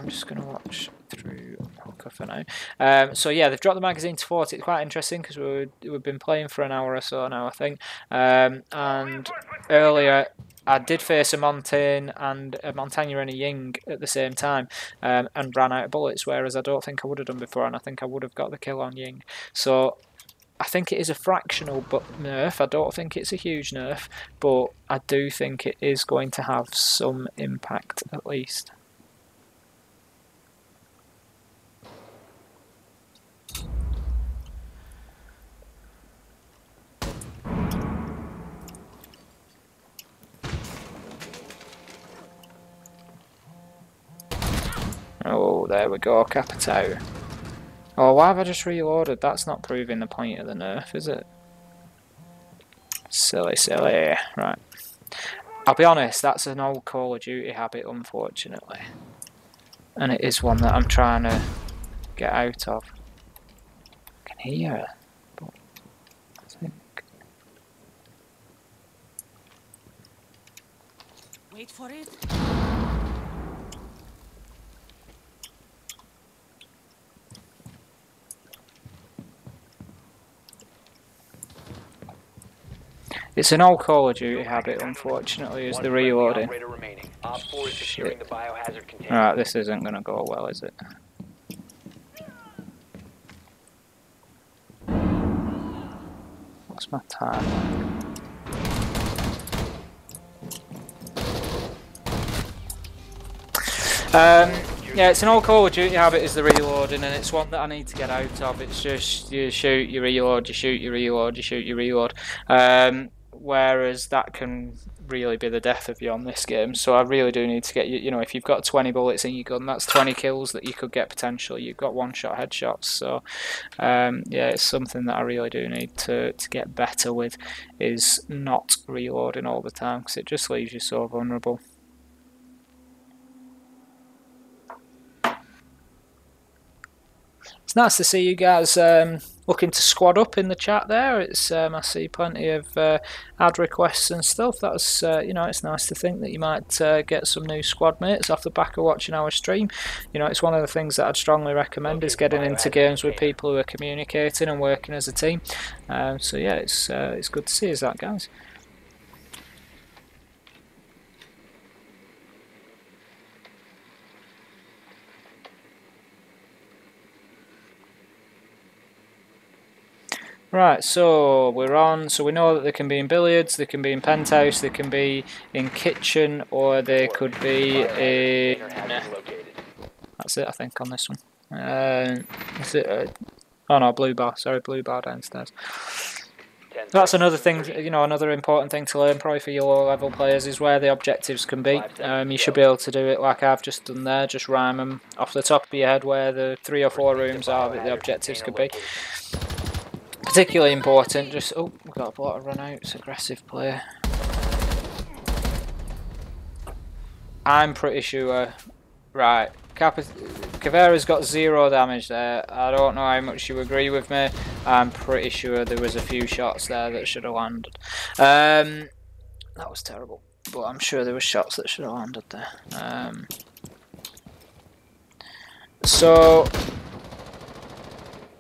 just going to watch through Hooker for now. So yeah, they've dropped the magazine to 40. It's quite interesting because we've been playing for an hour or so now, I think. And earlier I did face a Montaigne and a Ying at the same time and ran out of bullets, whereas I don't think I would have done before, and I think I would have got the kill on Ying. So I think it is a fractional nerf. I don't think it's a huge nerf, but I do think it is going to have some impact at least. Oh, there we go, Capitao. Oh, why have I just reloaded? That's not proving the point of the nerf, is it? Silly. Right. I'll be honest, that's an old Call of Duty habit, unfortunately. And it is one that I'm trying to get out of. I can hear her, but I think... Wait for it. It's an old Call of Duty habit, unfortunately, is the reloading. Shit. Alright, this isn't going to go well, is it? What's my time? Yeah, it's an old Call of Duty habit is the reloading, and it's one that I need to get out of. It's just you shoot, you reload, you shoot, you reload, you shoot, you reload. Whereas that can really be the death of you on this game. So I really do need to get you know, if you've got 20 bullets in your gun, that's 20 kills that you could get potentially. You've got one-shot headshots. So yeah, it's something that I really do need to get better with, is not reloading all the time, because it just leaves you so vulnerable. It's nice to see you guys looking to squad up in the chat there. It's I see plenty of ad requests and stuff. That's you know, it's nice to think that you might get some new squad mates off the back of watching our stream. You know, it's one of the things that I'd strongly recommend is getting into games with people who are communicating and working as a team. So yeah, it's good to see us that, guys. Right, so we're on. So we know that they can be in billiards, they can be in penthouse, they can be in kitchen, or they could be in... That's it, I think, on this one. Is it? Oh no, blue bar. Sorry, blue bar downstairs. 10 That's another thing, you know, another important thing to learn probably for your lower level players is where the objectives can be. You should be able to do it like I've just done there, just rhyme them off the top of your head where the 3 or 4 rooms are that the objectives could be. Particularly important, just, oh, we've got a lot of run outs, aggressive play. I'm pretty sure, right, Caveira's got 0 damage there. I don't know how much you agree with me. I'm pretty sure there was a few shots there that should have landed. That was terrible, but I'm sure there were shots that should have landed there. So,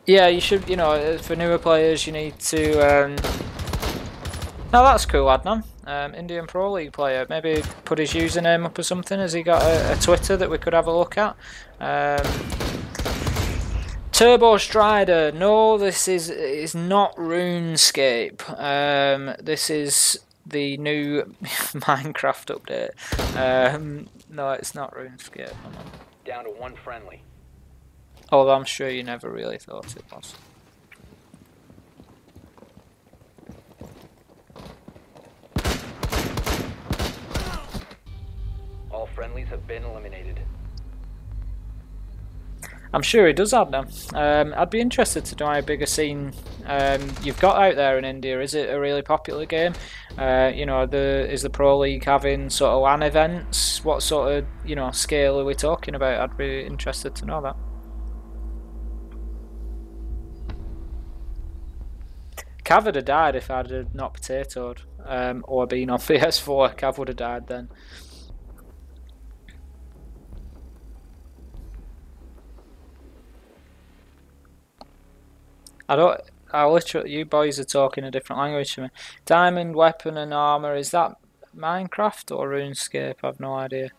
yeah, you should, you know, for newer players, you need to... Now that's cool, Adnan. Indian Pro League player. Maybe put his username up or something. Has he got a Twitter that we could have a look at? Turbo Strider. No, this is not RuneScape. This is the new Minecraft update. No, it's not RuneScape. Down to 1 friendly. Although I'm sure you never really thought it was. All friendlies have been eliminated. I'm sure he does have them. I'd be interested to know how big a scene you've got out there in India. Is it a really popular game? You know, is the Pro League having sort of LAN events? What sort of, you know, scale are we talking about? I'd be interested to know that. Cav would have died if I'd have not potatoed or been on PS4. Cav would have died then. I literally, you boys are talking a different language to me. Diamond, weapon and armor, is that Minecraft or RuneScape? I've no idea.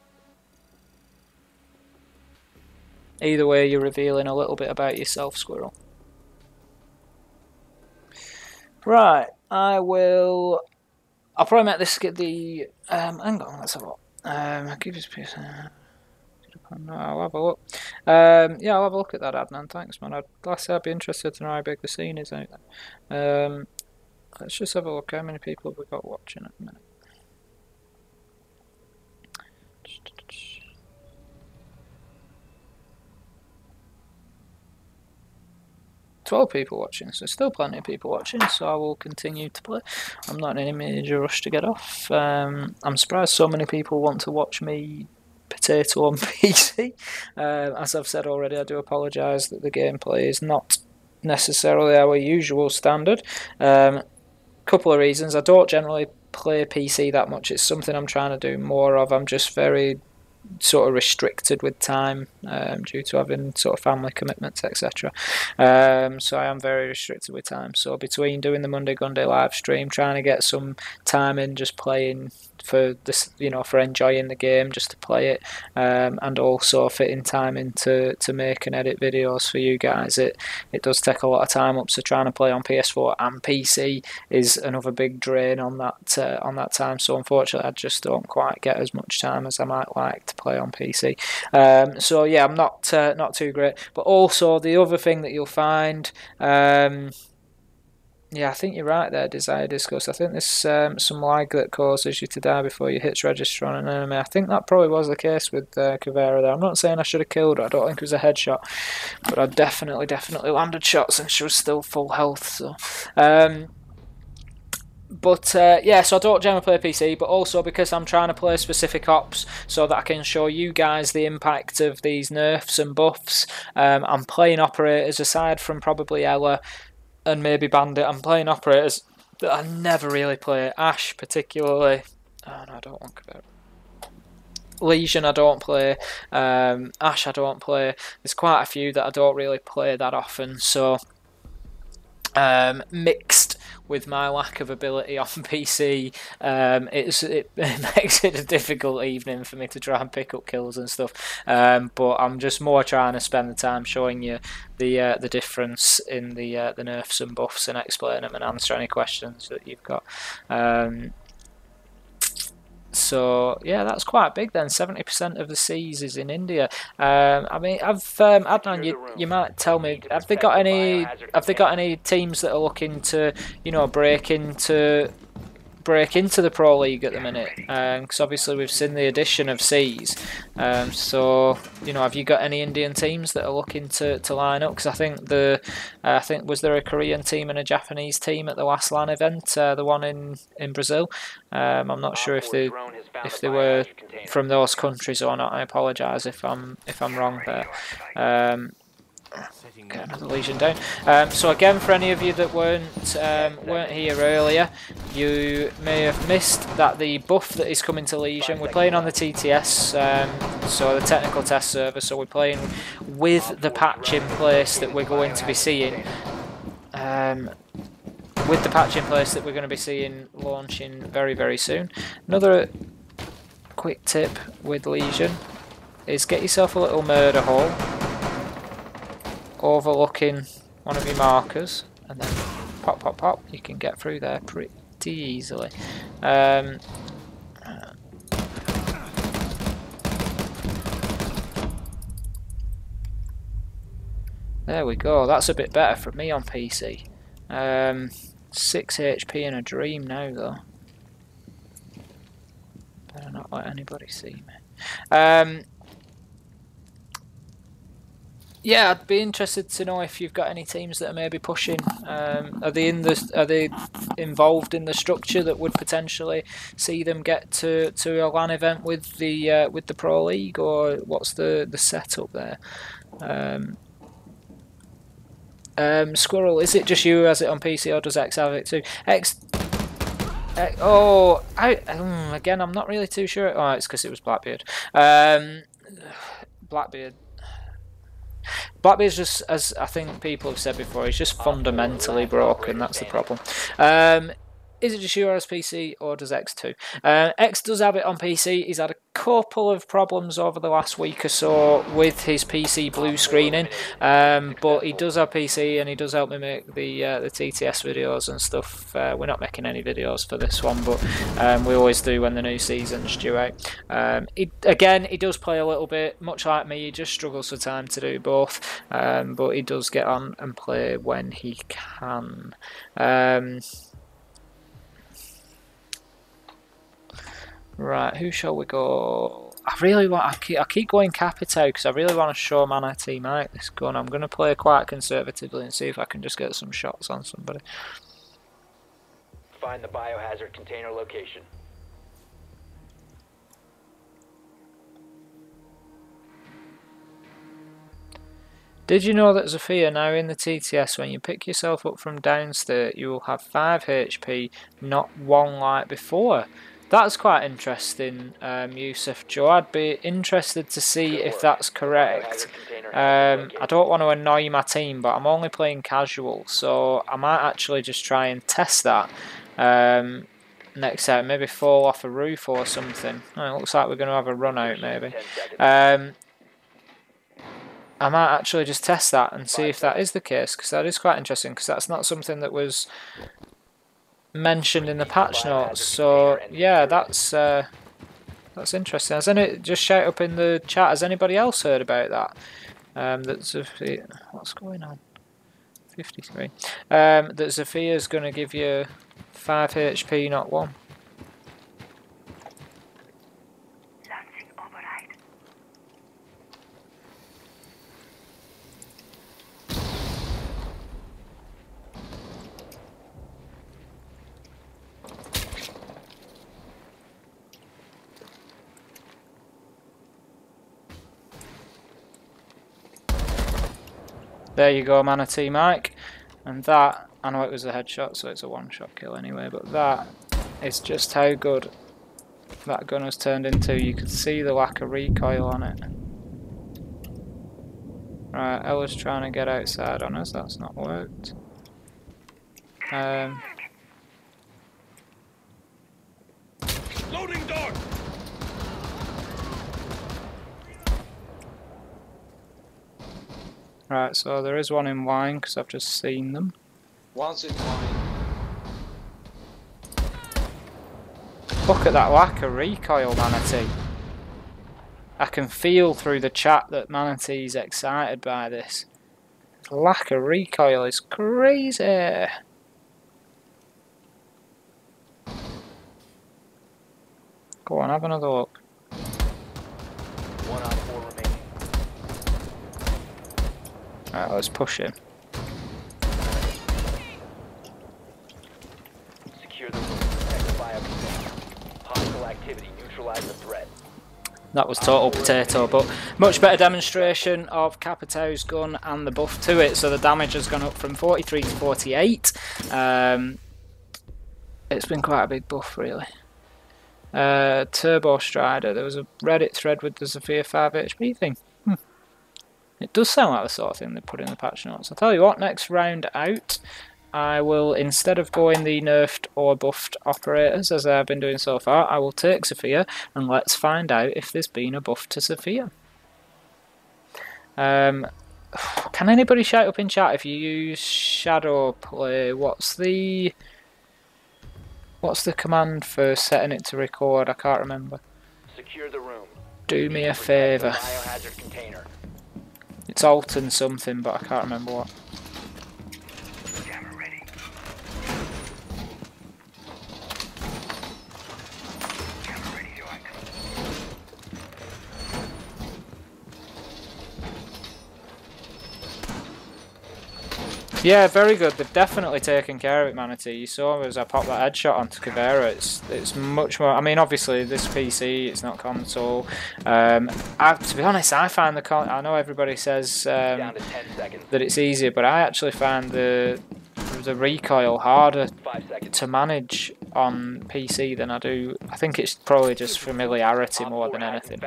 Either way, you're revealing a little bit about yourself, Squirrel. Right, I'll probably make this get the, hang on, let's have a look. Keep his piece. No, I'll have a look. Yeah, I'll have a look at that, Adnan. Thanks, man. I'd be interested to know how big the scene is out there. Let's just have a look. How many people have we got watching at the minute? 12 people watching, so still plenty of people watching, so I will continue to play. I'm not in any major rush to get off. I'm surprised so many people want to watch me potato on PC. As I've said already, I do apologise that the gameplay is not necessarily our usual standard. Couple of reasons. I don't generally play PC that much. It's something I'm trying to do more of. I'm just very sort of restricted with time due to having sort of family commitments, etc. So I am very restricted with time. So between doing the Monday Gunday live stream, trying to get some time in just playing for this, you know, for enjoying the game, just to play it, and also fitting time in to make and edit videos for you guys, it does take a lot of time up. So trying to play on PS4 and PC is another big drain on that time. So unfortunately, I just don't quite get as much time as I might like to play on PC. So yeah, I'm not too great. But also the other thing that you'll find, yeah, I think you're right there, Desire Discuss. I think there's some lag that causes you to die before you hit register on an enemy. I think that probably was the case with Caveira there. I'm not saying I should have killed her. I don't think it was a headshot, but I definitely landed shots and she was still full health. So, yeah, so I don't generally play PC, but also because I'm trying to play specific ops so that I can show you guys the impact of these nerfs and buffs. I'm playing operators aside from probably Ella and maybe Bandit. I'm playing operators that I never really play. Ash particularly. Oh no, I don't want Caveira. Legion I don't play. Ash I don't play. There's quite a few that I don't really play that often. So mixed with my lack of ability on PC, it makes it a difficult evening for me to try and pick up kills and stuff. But I'm just more trying to spend the time showing you the difference in the nerfs and buffs and explain them and answer any questions that you've got. So yeah, that's quite big then. 70% of the seas is in India. I mean, Adnan, you might tell me, have they got any teams that are looking to, you know, break into the Pro League at the minute? Because obviously we've seen the addition of seas. So you know, have you got any Indian teams that are looking to line up? Because I think was there a Korean team and a Japanese team at the last LAN event, the one in Brazil? I'm not sure if they were from those countries or not. I apologise if I'm wrong there. Get another Legion down. So again, for any of you that weren't here earlier, you may have missed that the buff that is coming to Legion. We're playing on the TTS, so the technical test server. So we're playing with the patch in place that we're going to be seeing. With the patch in place that we're going to be seeing launching very, very soon. Another quick tip with Legion is get yourself a little murder hole overlooking one of your markers, and then pop, pop, pop. You can get through there pretty easily. There we go. That's a bit better for me on PC. 6 HP in a dream now, though. Better not let anybody see me. Yeah, I'd be interested to know if you've got any teams that are maybe pushing. Are they involved in the structure that would potentially see them get to a LAN event with the Pro League, or what's the setup there? Squirrel, is it just you who has it on PC, or does X have it too? Again, I'm not really too sure. Oh, it's because it was Blackbeard. Blackbeard's just, as I think people have said before, he's just fundamentally broken. That's the problem. Is it just you or has PC, or does X too? X does have it on PC. He's had a couple of problems over the last week or so with his PC blue screening, but he does have PC, and he does help me make the TTS videos and stuff. We're not making any videos for this one, but we always do when the new season's due out. He does play a little bit, much like me. He just struggles for time to do both, but he does get on and play when he can. Right, who shall we go? I keep going Capito because I really want to show Mana T Mike this gun. I'm going to play quite conservatively and see if I can just get some shots on somebody. Find the biohazard container location. Did you know that Zofia, now in the TTS, when you pick yourself up from downstairs, you will have 5 HP, not 1 like before? That's quite interesting, Yusuf Joe. I'd be interested to see if that's correct. I don't want to annoy my team, but I'm only playing casual, so I might actually just try and test that next time. Maybe fall off a roof or something. Oh, it looks like we're going to have a run out, maybe. I might actually just test that and see if that is the case, because that is quite interesting, because that's not something that was mentioned in the patch notes. So yeah, that's interesting. Just shout up in the chat, has anybody else heard about that? What's going on? 53. That Zofia's going to give you 5 HP, not 1. There you go, Mana T Mike. And that, I know it was a headshot, so it's a one-shot kill anyway, but that is just how good that gun has turned into. You can see the lack of recoil on it. Right, Ella's trying to get outside on us, that's not worked. Loading dog. Right, so there is one in wine because I've just seen them. One's in wine. Look at that lack of recoil, Manatee. I can feel through the chat that Manatee's excited by this. The lack of recoil is crazy. Go on, have another look. 1 on 4 remaining. Alright, let's push him. Secure the room. Protect the bio container. Hostile activity. Neutralize the threat. That was total potato, but much better demonstration of Capito's gun and the buff to it. So the damage has gone up from 43 to 48. It's been quite a big buff, really. Turbo Strider. There was a Reddit thread with the Zofia 5 HP thing. It does sound like the sort of thing they put in the patch notes. I'll tell you what, next round out, I will, instead of going the nerfed or buffed operators as I've been doing so far, I will take Zofia and let's find out if there's been a buff to Zofia. Can anybody shout up in chat if you use shadow play? What's the command for setting it to record? I can't remember. Secure the room. Do me a favour. Biohazard container. It's alt and something, but I can't remember what. Jammer ready. Jammer ready to act. Yeah, very good. They've definitely taken care of it, Manatee. You saw as I popped that headshot onto Caveira. It's much more. I mean, obviously this PC, it's not console. To be honest, I find I know everybody says Down to 10 seconds. that it's easier, but I actually find the recoil harder 5 seconds. to manage on PC than I do. I think it's probably just familiarity more than anything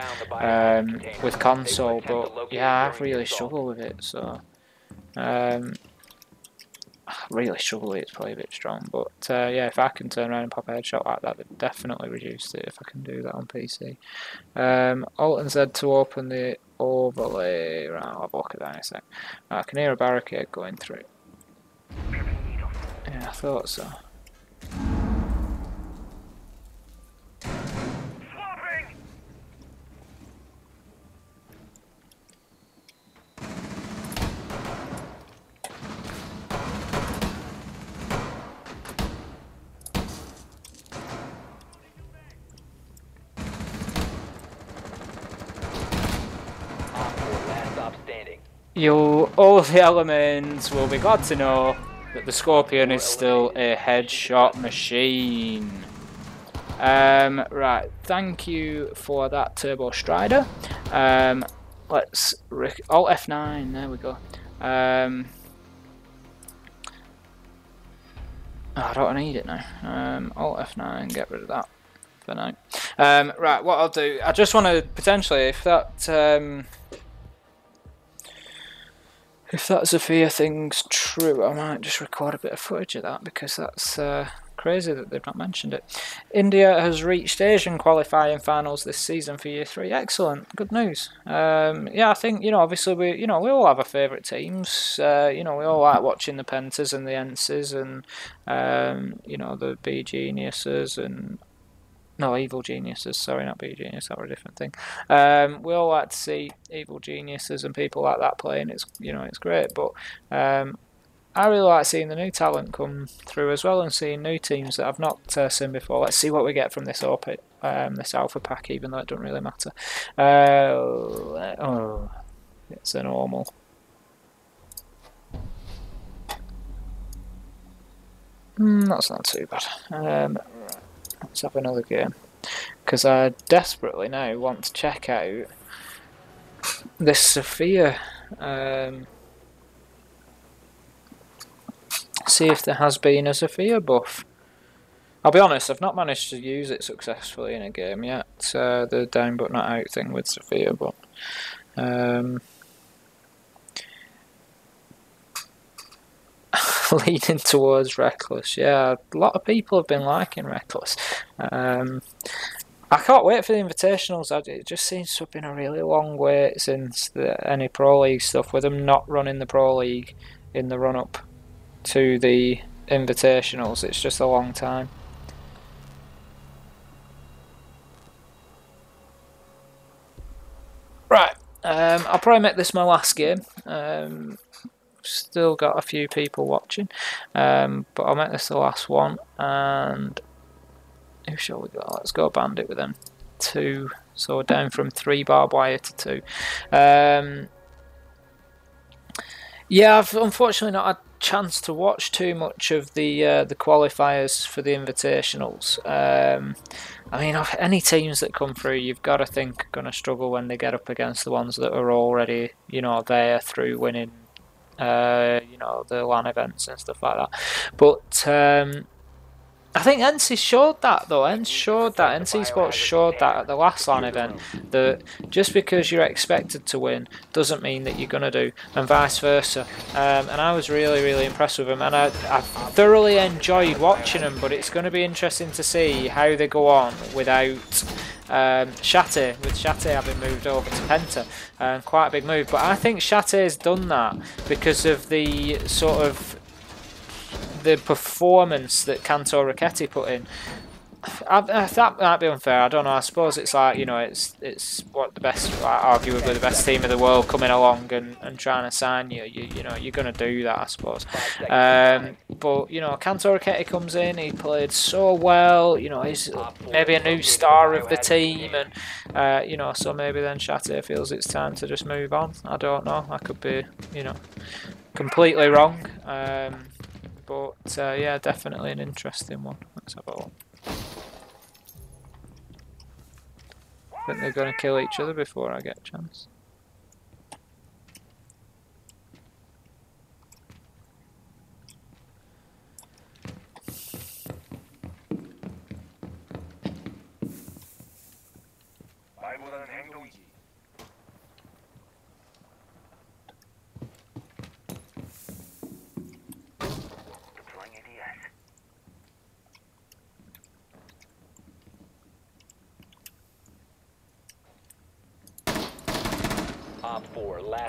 with console. But yeah, I've really struggled with it. So. Really struggle, it's probably a bit strong, but yeah, if I can turn around and pop a headshot like that, they've definitely reduced it if I can do that on PC. Alt and Z to open the overlay. Right, I'll have a look at that in a sec. I can hear a barricade going through. Yeah, I thought so. Swapping! Last stop standing. All of the elements will be glad to know that the Scorpion is still a headshot machine. Right, thank you for that, Turbo Strider. Let's Alt F9. There we go. I don't need it now. Alt F9. Get rid of that for now. Right, what I'll do, I just want to potentially, if that Zofia thing's true, I might just record a bit of footage of that, because that's crazy that they've not mentioned it. India has reached Asian qualifying finals this season for Year 3. Excellent, good news. Yeah, I think, obviously we all have our favourite teams. We all like watching the Pentas and the Ences and the B Geniuses and. No, Evil Geniuses, sorry, not B Genius, that were a different thing. We all like to see Evil Geniuses and people like that playing, it's great, but I really like seeing the new talent come through as well, and seeing new teams that I've not seen before. Let's see what we get from this this alpha pack, even though it doesn't really matter. It's a normal. That's not too bad. Let's have another game, because I desperately now want to check out this Zofia. See if there has been a Zofia buff. I'll be honest, I've not managed to use it successfully in a game yet. The down but not out thing with Zofia, but leaning towards Reckless. Yeah, a lot of people have been liking Reckless. I can't wait for the invitationals. It just seems to have been a really long wait since any Pro League stuff, with them not running the Pro League in the run-up to the invitationals. It's just a long time. I'll probably make this my last game. Still got a few people watching, but I'll make this the last one. And who shall we go? Let's go Bandit with them 2. So we're down from 3 barbed wire to 2. Yeah, I've unfortunately not had a chance to watch too much of the qualifiers for the invitationals. I mean, of any teams that come through, you've got to think are going to struggle when they get up against the ones that are already, you know, there through winning, you know, the LAN events and stuff like that. But I think NC showed that though. NC Sports showed that at the last LAN event, that just because you're expected to win doesn't mean that you're going to do, and vice versa. And I was really impressed with them, and I thoroughly enjoyed watching them. But it's going to be interesting to see how they go on without Shate, with Shate having moved over to Penta, quite a big move. But I think Shate's done that because of the sort of the performance that Canto Ricchetti put in. That might be unfair. I don't know. I suppose it's like, you know, it's what the best, arguably the best team in the world coming along and trying to sign you. You know, you're going to do that, I suppose. But you know, Canto Ricchetti comes in. He played so well. You know, he's maybe a new star of the team, and you know, so maybe then Shate feels it's time to just move on. I don't know. I could be, you know, completely wrong. But yeah, definitely an interesting one. Let's have a look. I think they're going to kill each other before I get a chance.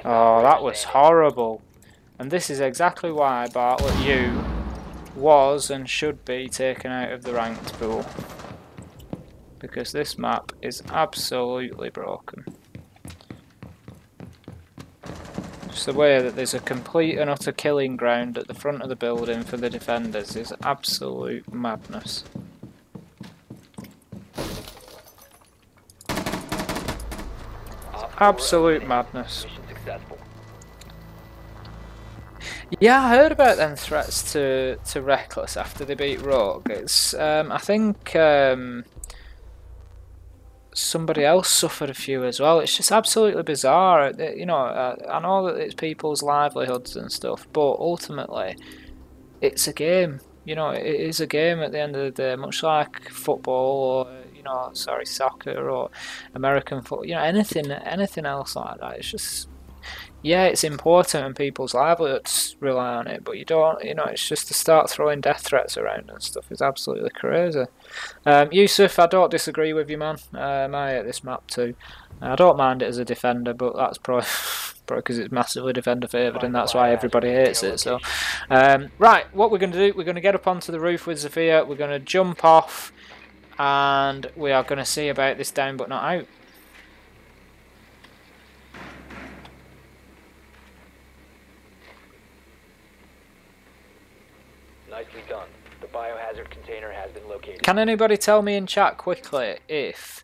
Oh, that was horrible. And this is exactly why Bartlett U was and should be taken out of the ranked pool. Because this map is absolutely broken. Just the way that there's a complete and utter killing ground at the front of the building for the defenders is absolute madness. Absolute madness. Yeah, I heard about them threats to Reckless after they beat Rogue. It's I think somebody else suffered a few as well. It's just absolutely bizarre. You know, I know that it's people's livelihoods and stuff, but ultimately, it's a game. You know, it is a game at the end of the day, much like football or, you know, sorry, soccer or American football. You know, anything else like that. It's just, yeah, it's important and people's livelihoods rely on it, but you don't, you know, it's just to start throwing death threats around and stuff is absolutely crazy. Yusuf, I don't disagree with you, man. I hate this map too. I don't mind it as a defender, but that's probably because it's massively defender favoured, and that's why everybody hates it. So, right, what we're going to do, we're going to get up onto the roof with Zafia, we're going to jump off, and we are going to see about this down but not out. Nicely done. The biohazard container has been located. Can anybody tell me in chat quickly if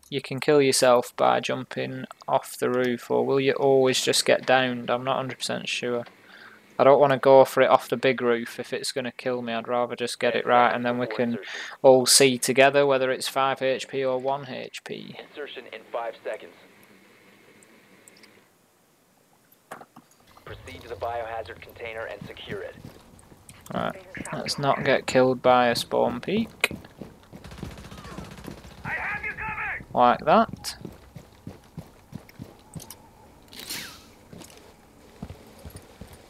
you can kill yourself by jumping off the roof, or will you always just get downed? I'm not 100% sure. I don't want to go for it off the big roof if it's going to kill me. I'd rather just get it right, and then we can all see together whether it's 5 HP or 1 HP. Insertion in 5 seconds. Proceed to the biohazard container and secure it. Right, let's not get killed by a spawn peak. Like that.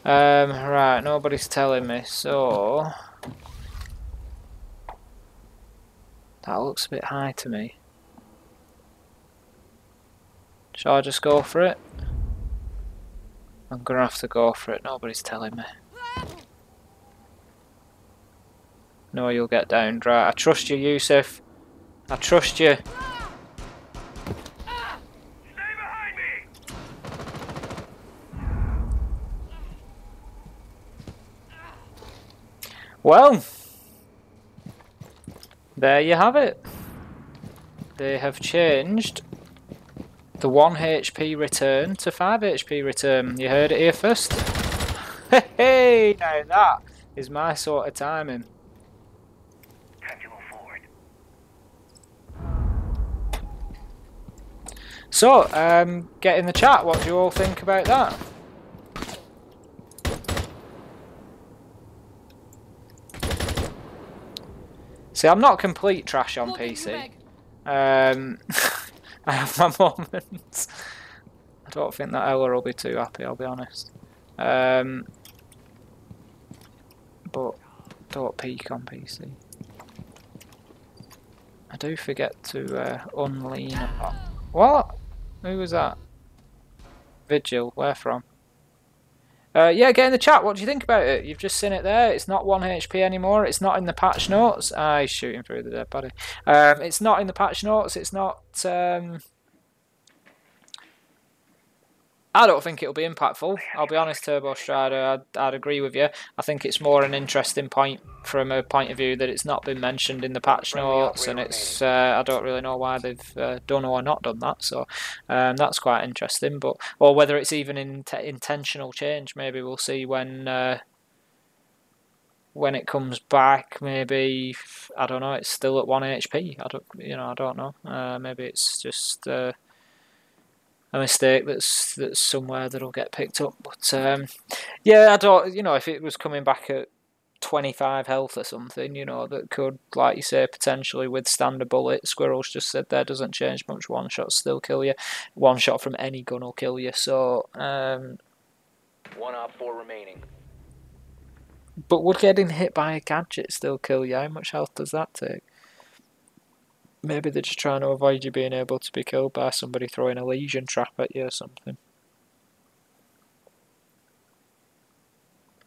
Right, nobody's telling me, so that looks a bit high to me. Shall I just go for it? I'm gonna have to go for it, nobody's telling me. No, you'll get downed. Right, I trust you, Yusuf. I trust you. Well, there you have it. They have changed the 1 HP return to 5 HP return. You heard it here first. Hey, now that is my sort of timing. Time to move forward. So, get in the chat. What do you all think about that? See, I'm not complete trash on PC. I have my moments. I don't think that Ella will be too happy, I'll be honest. But don't peak on PC. I do forget to unlean a lot. What? Who was that? Vigil, where from? Yeah, get in the chat. What do you think about it? You've just seen it there. It's not 1 HP anymore. It's not in the patch notes. He's shooting through the dead body. It's not in the patch notes. It's not... I don't think it'll be impactful. I'll be honest, Turbo Strider, I'd agree with you. I think it's more an interesting point from a point of view that it's not been mentioned in the patch notes, and it's I don't really know why they've done or not done that. So that's quite interesting. But or whether it's even intentional change, maybe we'll see when it comes back. Maybe I don't know. It's still at 1 HP. I don't know. Maybe it's just. A mistake that's somewhere that'll get picked up, but yeah, I don't. If it was coming back at 25 health or something, that could, like you say, potentially withstand a bullet. Squirrel's just said there doesn't change much. One shot still kill you. One shot from any gun will kill you. So 1 op 4 remaining. But would getting hit by a gadget still kill you? How much health does that take? Maybe they're just trying to avoid you being able to be killed by somebody throwing a lesion trap at you or something.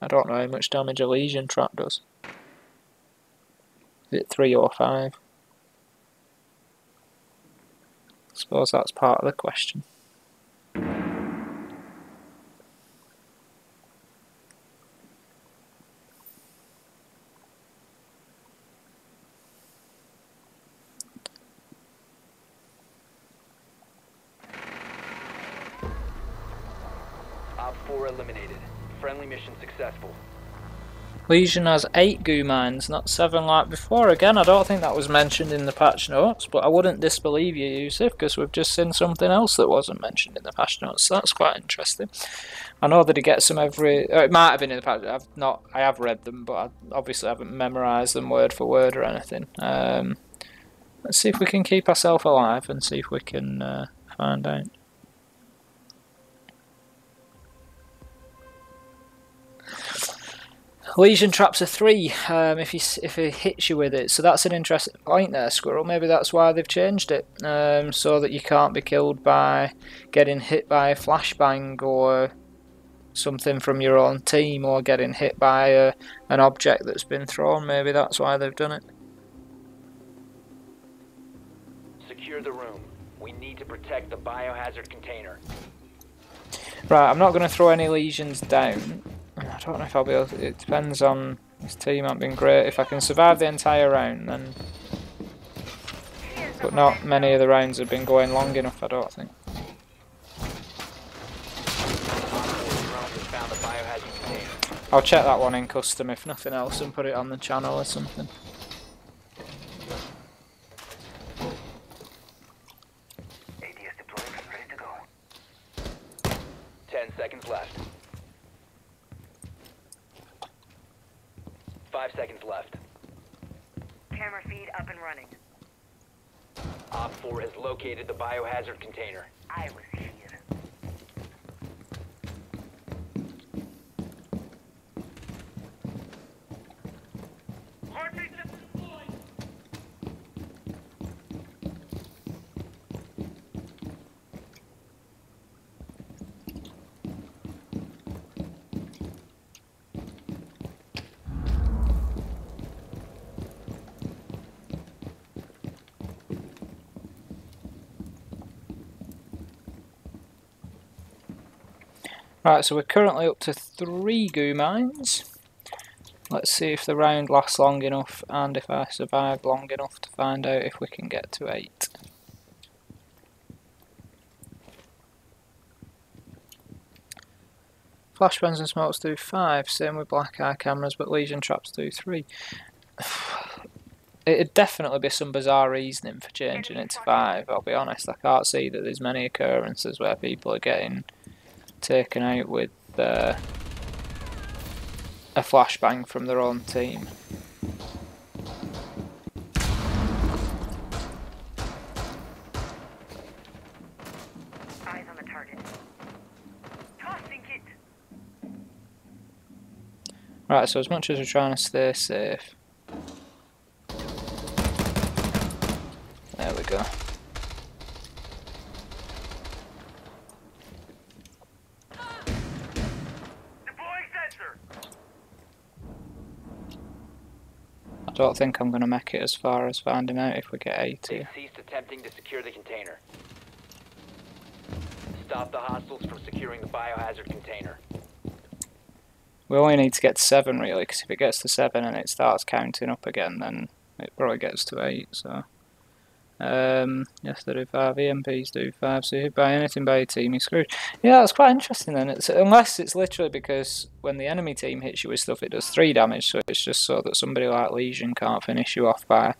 I don't know how much damage a lesion trap does. Is it 3 or 5? I suppose that's part of the question. Op 4 eliminated. Friendly mission successful. Legion has 8 goo mines, not 7 like before. Again, I don't think that was mentioned in the patch notes, but I wouldn't disbelieve you, Yusuf, because we've just seen something else that wasn't mentioned in the patch notes. So that's quite interesting. I know that he gets them every... it might have been in the patch. I have read them, but I obviously haven't memorised them word for word or anything. Let's see if we can keep ourselves alive and see if we can find out. Lesion traps are 3 if he hits you with it, so that's an interesting point there, Squirrel. Maybe that's why they've changed it, so that you can't be killed by getting hit by a flashbang or something from your own team, or getting hit by an object that's been thrown. Maybe that's why they've done it. Secure the room. We need to protect the biohazard container. Right, I'm not going to throw any lesions down. I don't know if I'll be able to, it depends on, this team hasn't been great. If I can survive the entire round, then... But not many of the rounds have been going long enough, I don't think. I'll check that one in custom if nothing else and put it on the channel or something. ADS deployed and ready to go. 10 seconds left. 5 seconds left. Camera feed up and running. Op 4 has located the biohazard container. I was here. Right, so we're currently up to 3 goo mines. Let's see if the round lasts long enough and if I survive long enough to find out if we can get to 8. Flashbangs and smokes do 5, same with black eye cameras, but lesion traps do 3. It'd definitely be some bizarre reasoning for changing it to 5, I'll be honest. I can't see that there's many occurrences where people are getting taken out with a flashbang from their own team. Eyes on the target. Tossing it. Right, so as much as we're trying to stay safe, there we go. Deploying sensor. I don't think I'm going to make it as far as finding out if we get 80. They've ceased attempting to secure the container. Stop the hostiles from securing the biohazard container. We only need to get to 7 really, because if it gets to 7 and it starts counting up again, then it probably gets to 8. So, yes, they do 5. EMPs do 5. So if you buy anything by your team, you're screwed. Yeah, that's quite interesting then. Unless it's literally because when the enemy team hits you with stuff, it does 3 damage. So it's just so that somebody like Legion can't finish you off by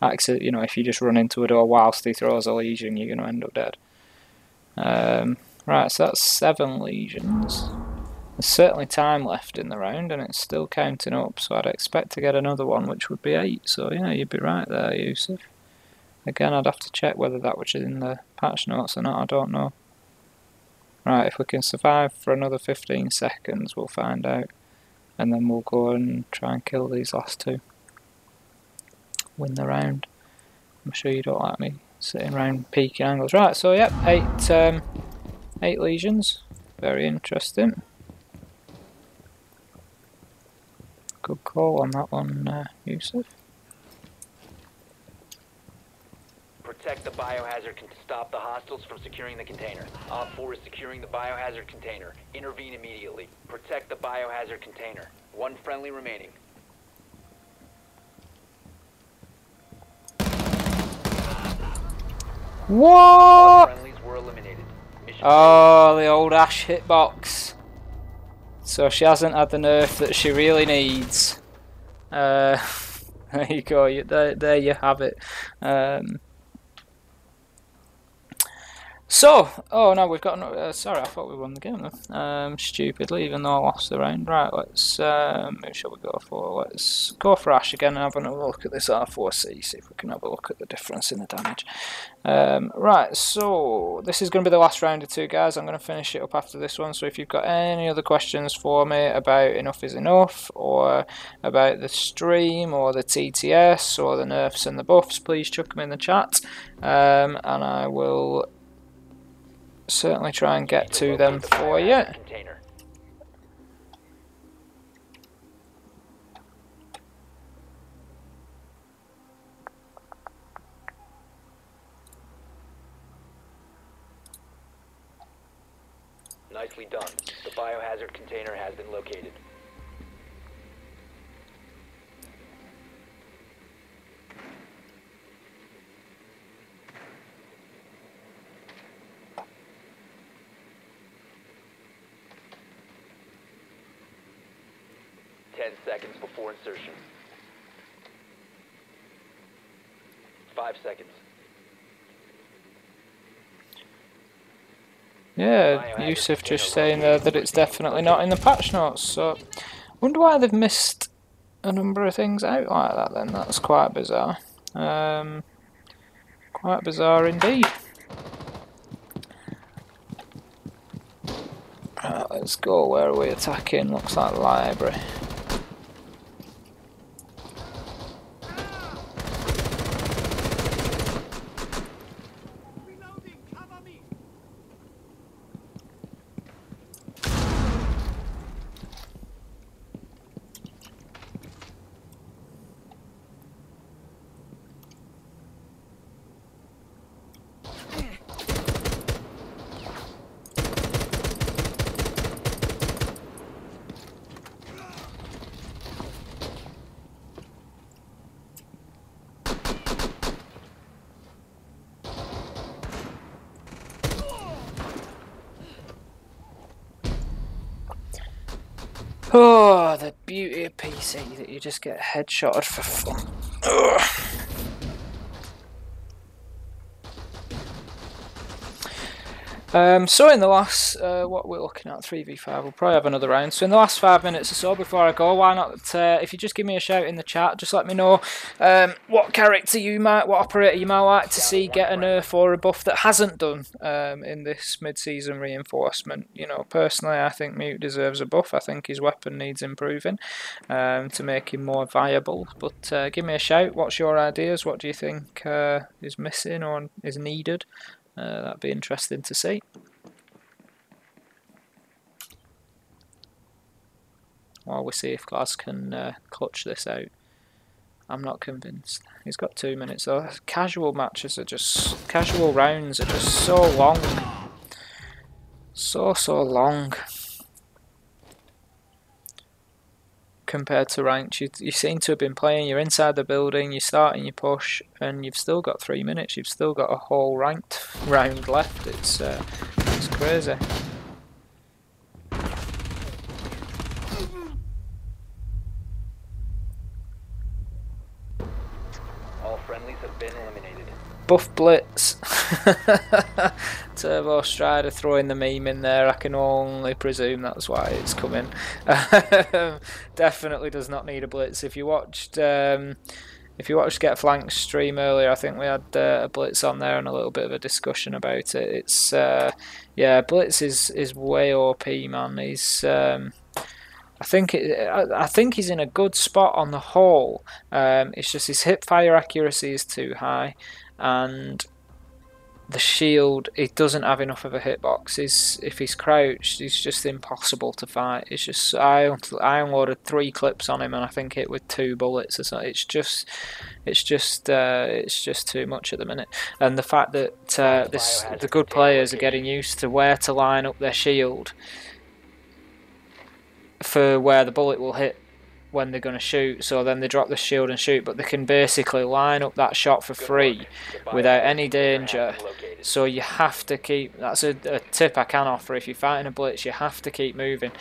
accident. You know, if you just run into a door whilst he throws a Legion, you're going to end up dead. Right, so that's 7 Legions. There's certainly time left in the round and it's still counting up, so I'd expect to get another one, which would be 8. So yeah, you'd be right there, Yusuf. Again, I'd have to check whether that was in the patch notes or not, I don't know. Right, if we can survive for another 15 seconds, we'll find out. And then we'll go and try and kill these last 2. Win the round. I'm sure you don't like me sitting around peeking angles. Right, so yep, 8 Legions. Very interesting. Good call on that one, Yusuf. Protect the biohazard to stop the hostiles from securing the container. Op 4 is securing the biohazard container. Intervene immediately. Protect the biohazard container. 1 friendly remaining. What? Friendlies were eliminated. Mission Oh, the old Ash hitbox. So she hasn't had the nerf that she really needs. There you go. There you have it. So, oh no, we've got no, sorry, I thought we won the game though. Stupidly, even though I lost the round. Right, let's, who shall we go for? Let's go for Ash again and have another look at this R4C, see if we can have a look at the difference in the damage. Right, so this is going to be the last round of 2, guys. I'm going to finish it up after this one, so if you've got any other questions for me about Enough is Enough, or about the stream, or the TTS, or the nerfs and the buffs, please chuck them in the chat, and I will certainly try and get to them for you. container. Nicely done. The biohazard container has been located. Seconds before insertion. 5 seconds. Yeah, Yusuf just saying there that it's definitely not in the patch notes, so wonder why they've missed a number of things out like that then. That's quite bizarre. Quite bizarre indeed. Right, let's go. Where are we attacking? Looks like the library. Oh, the beauty of PC, that you just get headshotted for fun. Ugh. So in the last, what we're looking at, 3v5, we'll probably have another round. So in the last 5 minutes or so before I go, why not, if you just give me a shout in the chat, just let me know what character what operator you might like to see get a nerf or a buff that hasn't done in this mid-season reinforcement. You know, personally, I think Mute deserves a buff. I think his weapon needs improving to make him more viable. But give me a shout. What's your ideas? What do you think is missing or is needed? That'd be interesting to see. While we see if Glaz can clutch this out. I'm not convinced. He's got 2 minutes though. Casual rounds are just so long. So long. Compared to ranked, you seem to have been playing, you're inside the building, you're starting your push, and you've still got 3 minutes, you've still got a whole ranked round left. It's crazy. All friendlies have been eliminated. Buff Blitz. Turbo Strider throwing the meme in there. I can only presume that's why it's coming. Definitely does not need a Blitz. If you watched Get Flank's stream earlier, I think we had a Blitz on there and a little bit of a discussion about it. It's yeah, Blitz is way OP, man. He's I think he's in a good spot on the whole. It's just his hip fire accuracy is too high, and the shield, it doesn't have enough of a hitbox. If he's crouched, he's just impossible to fight. It's just I unloaded 3 clips on him and I think hit with 2 bullets or something. It's just too much at the minute. And the fact that the good players are getting used to where to line up their shield for where the bullet will hit when they're going to shoot, so then they drop the shield and shoot, but they can basically line up that shot for free without any danger. So you have to keep, that's a tip I can offer, if you're fighting a blitz, you have to keep moving,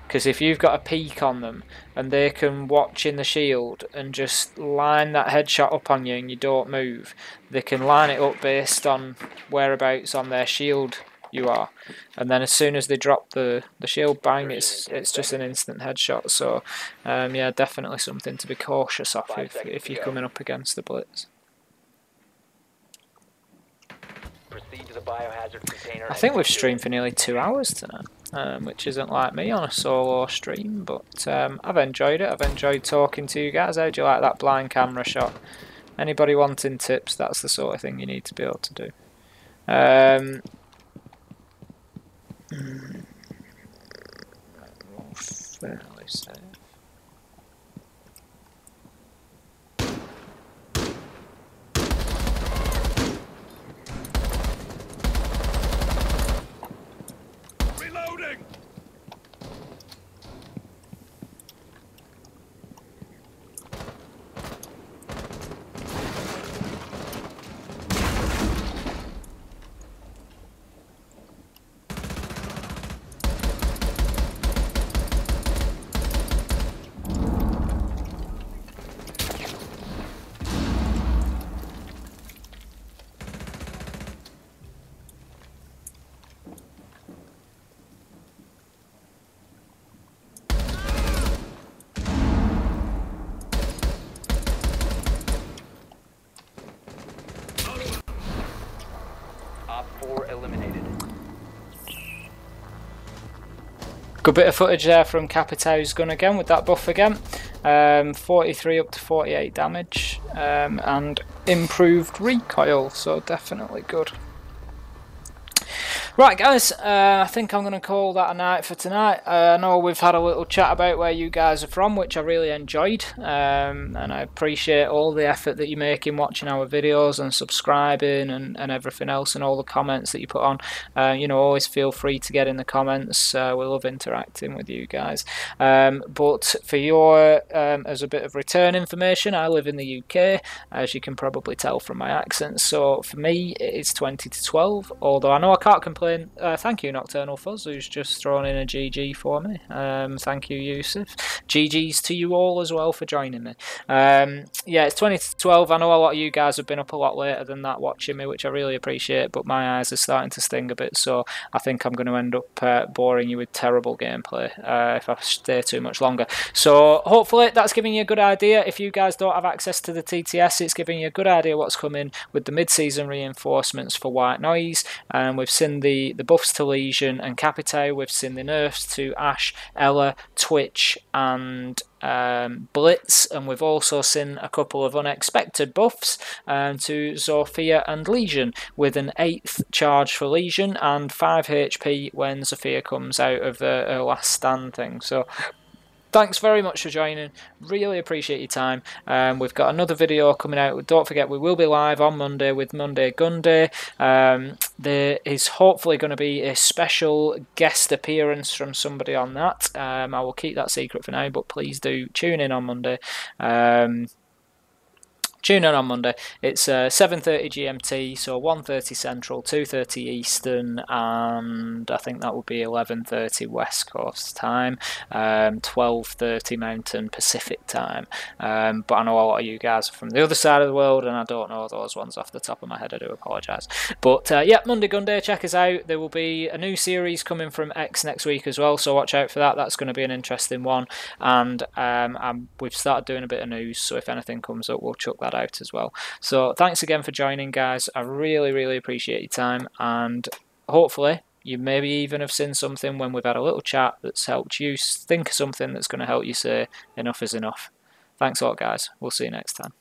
because if you've got a peek on them and they can watch in the shield and just line that headshot up on you and you don't move, they can line it up based on whereabouts on their shield you are, and then as soon as they drop the shield, bang, it's just an instant headshot. So yeah, definitely something to be cautious of if you're coming up against the blitz. Proceed to the biohazard container. I think we've streamed for nearly 2 hours tonight, which isn't like me on a solo stream, but I've enjoyed it. I've enjoyed talking to you guys. How do you like that blind camera shot? Anybody wanting tips, that's the sort of thing you need to be able to do. Fairly safe. Reloading! Eliminated. Good bit of footage there from Capitau's gun again with that buff again. 43 up to 48 damage and improved recoil, so definitely good. Right guys, I think I'm going to call that a night for tonight. I know we've had a little chat about where you guys are from, which I really enjoyed, and I appreciate all the effort that you make in watching our videos and subscribing and everything else, and all the comments that you put on. You know, always feel free to get in the comments. We love interacting with you guys. But for your, as a bit of return information, I live in the UK, as you can probably tell from my accent, so for me it's 20 to 12, although I know I can't complain playing. Thank you, Nocturnal Fuzz, who's just thrown in a GG for me. Thank you, Yusuf. GGs to you all as well for joining me. Yeah, it's 20 to 12. I know a lot of you guys have been up a lot later than that watching me, which I really appreciate, but my eyes are starting to sting a bit, so I think I'm going to end up boring you with terrible gameplay if I stay too much longer. So hopefully that's giving you a good idea. If you guys don't have access to the TTS, it's giving you a good idea what's coming with the mid-season reinforcements for White Noise. We've seen the buffs to Legion and Capite. We've seen the nerfs to Ash, Ella, Twitch, and Blitz, and we've also seen a couple of unexpected buffs to Zofia and Legion, with an 8th charge for Legion and 5 HP when Zofia comes out of her last stand thing. So thanks very much for joining. Really appreciate your time. We've got another video coming out. Don't forget, we will be live on Monday with Monday Gun Day. There is hopefully going to be a special guest appearance from somebody on that. I will keep that secret for now, but please do tune in on Monday. Tune in on Monday. It's 7:30 GMT, so 1:30 Central, 2:30 Eastern, and I think that will be 11:30 West Coast time, 12:30 Mountain Pacific time. But I know a lot of you guys are from the other side of the world, and I don't know those ones off the top of my head. I do apologise. But yeah, Monday Gun Day, check us out. There will be a new series coming from X next week as well, so watch out for that. That's going to be an interesting one. And we've started doing a bit of news, so if anything comes up, we'll chuck that out as well. So thanks again for joining, guys. I really appreciate your time, and hopefully you maybe even have seen something when we've had a little chat that's helped you think of something that's going to help you say enough is enough. Thanks a lot, guys. We'll see you next time.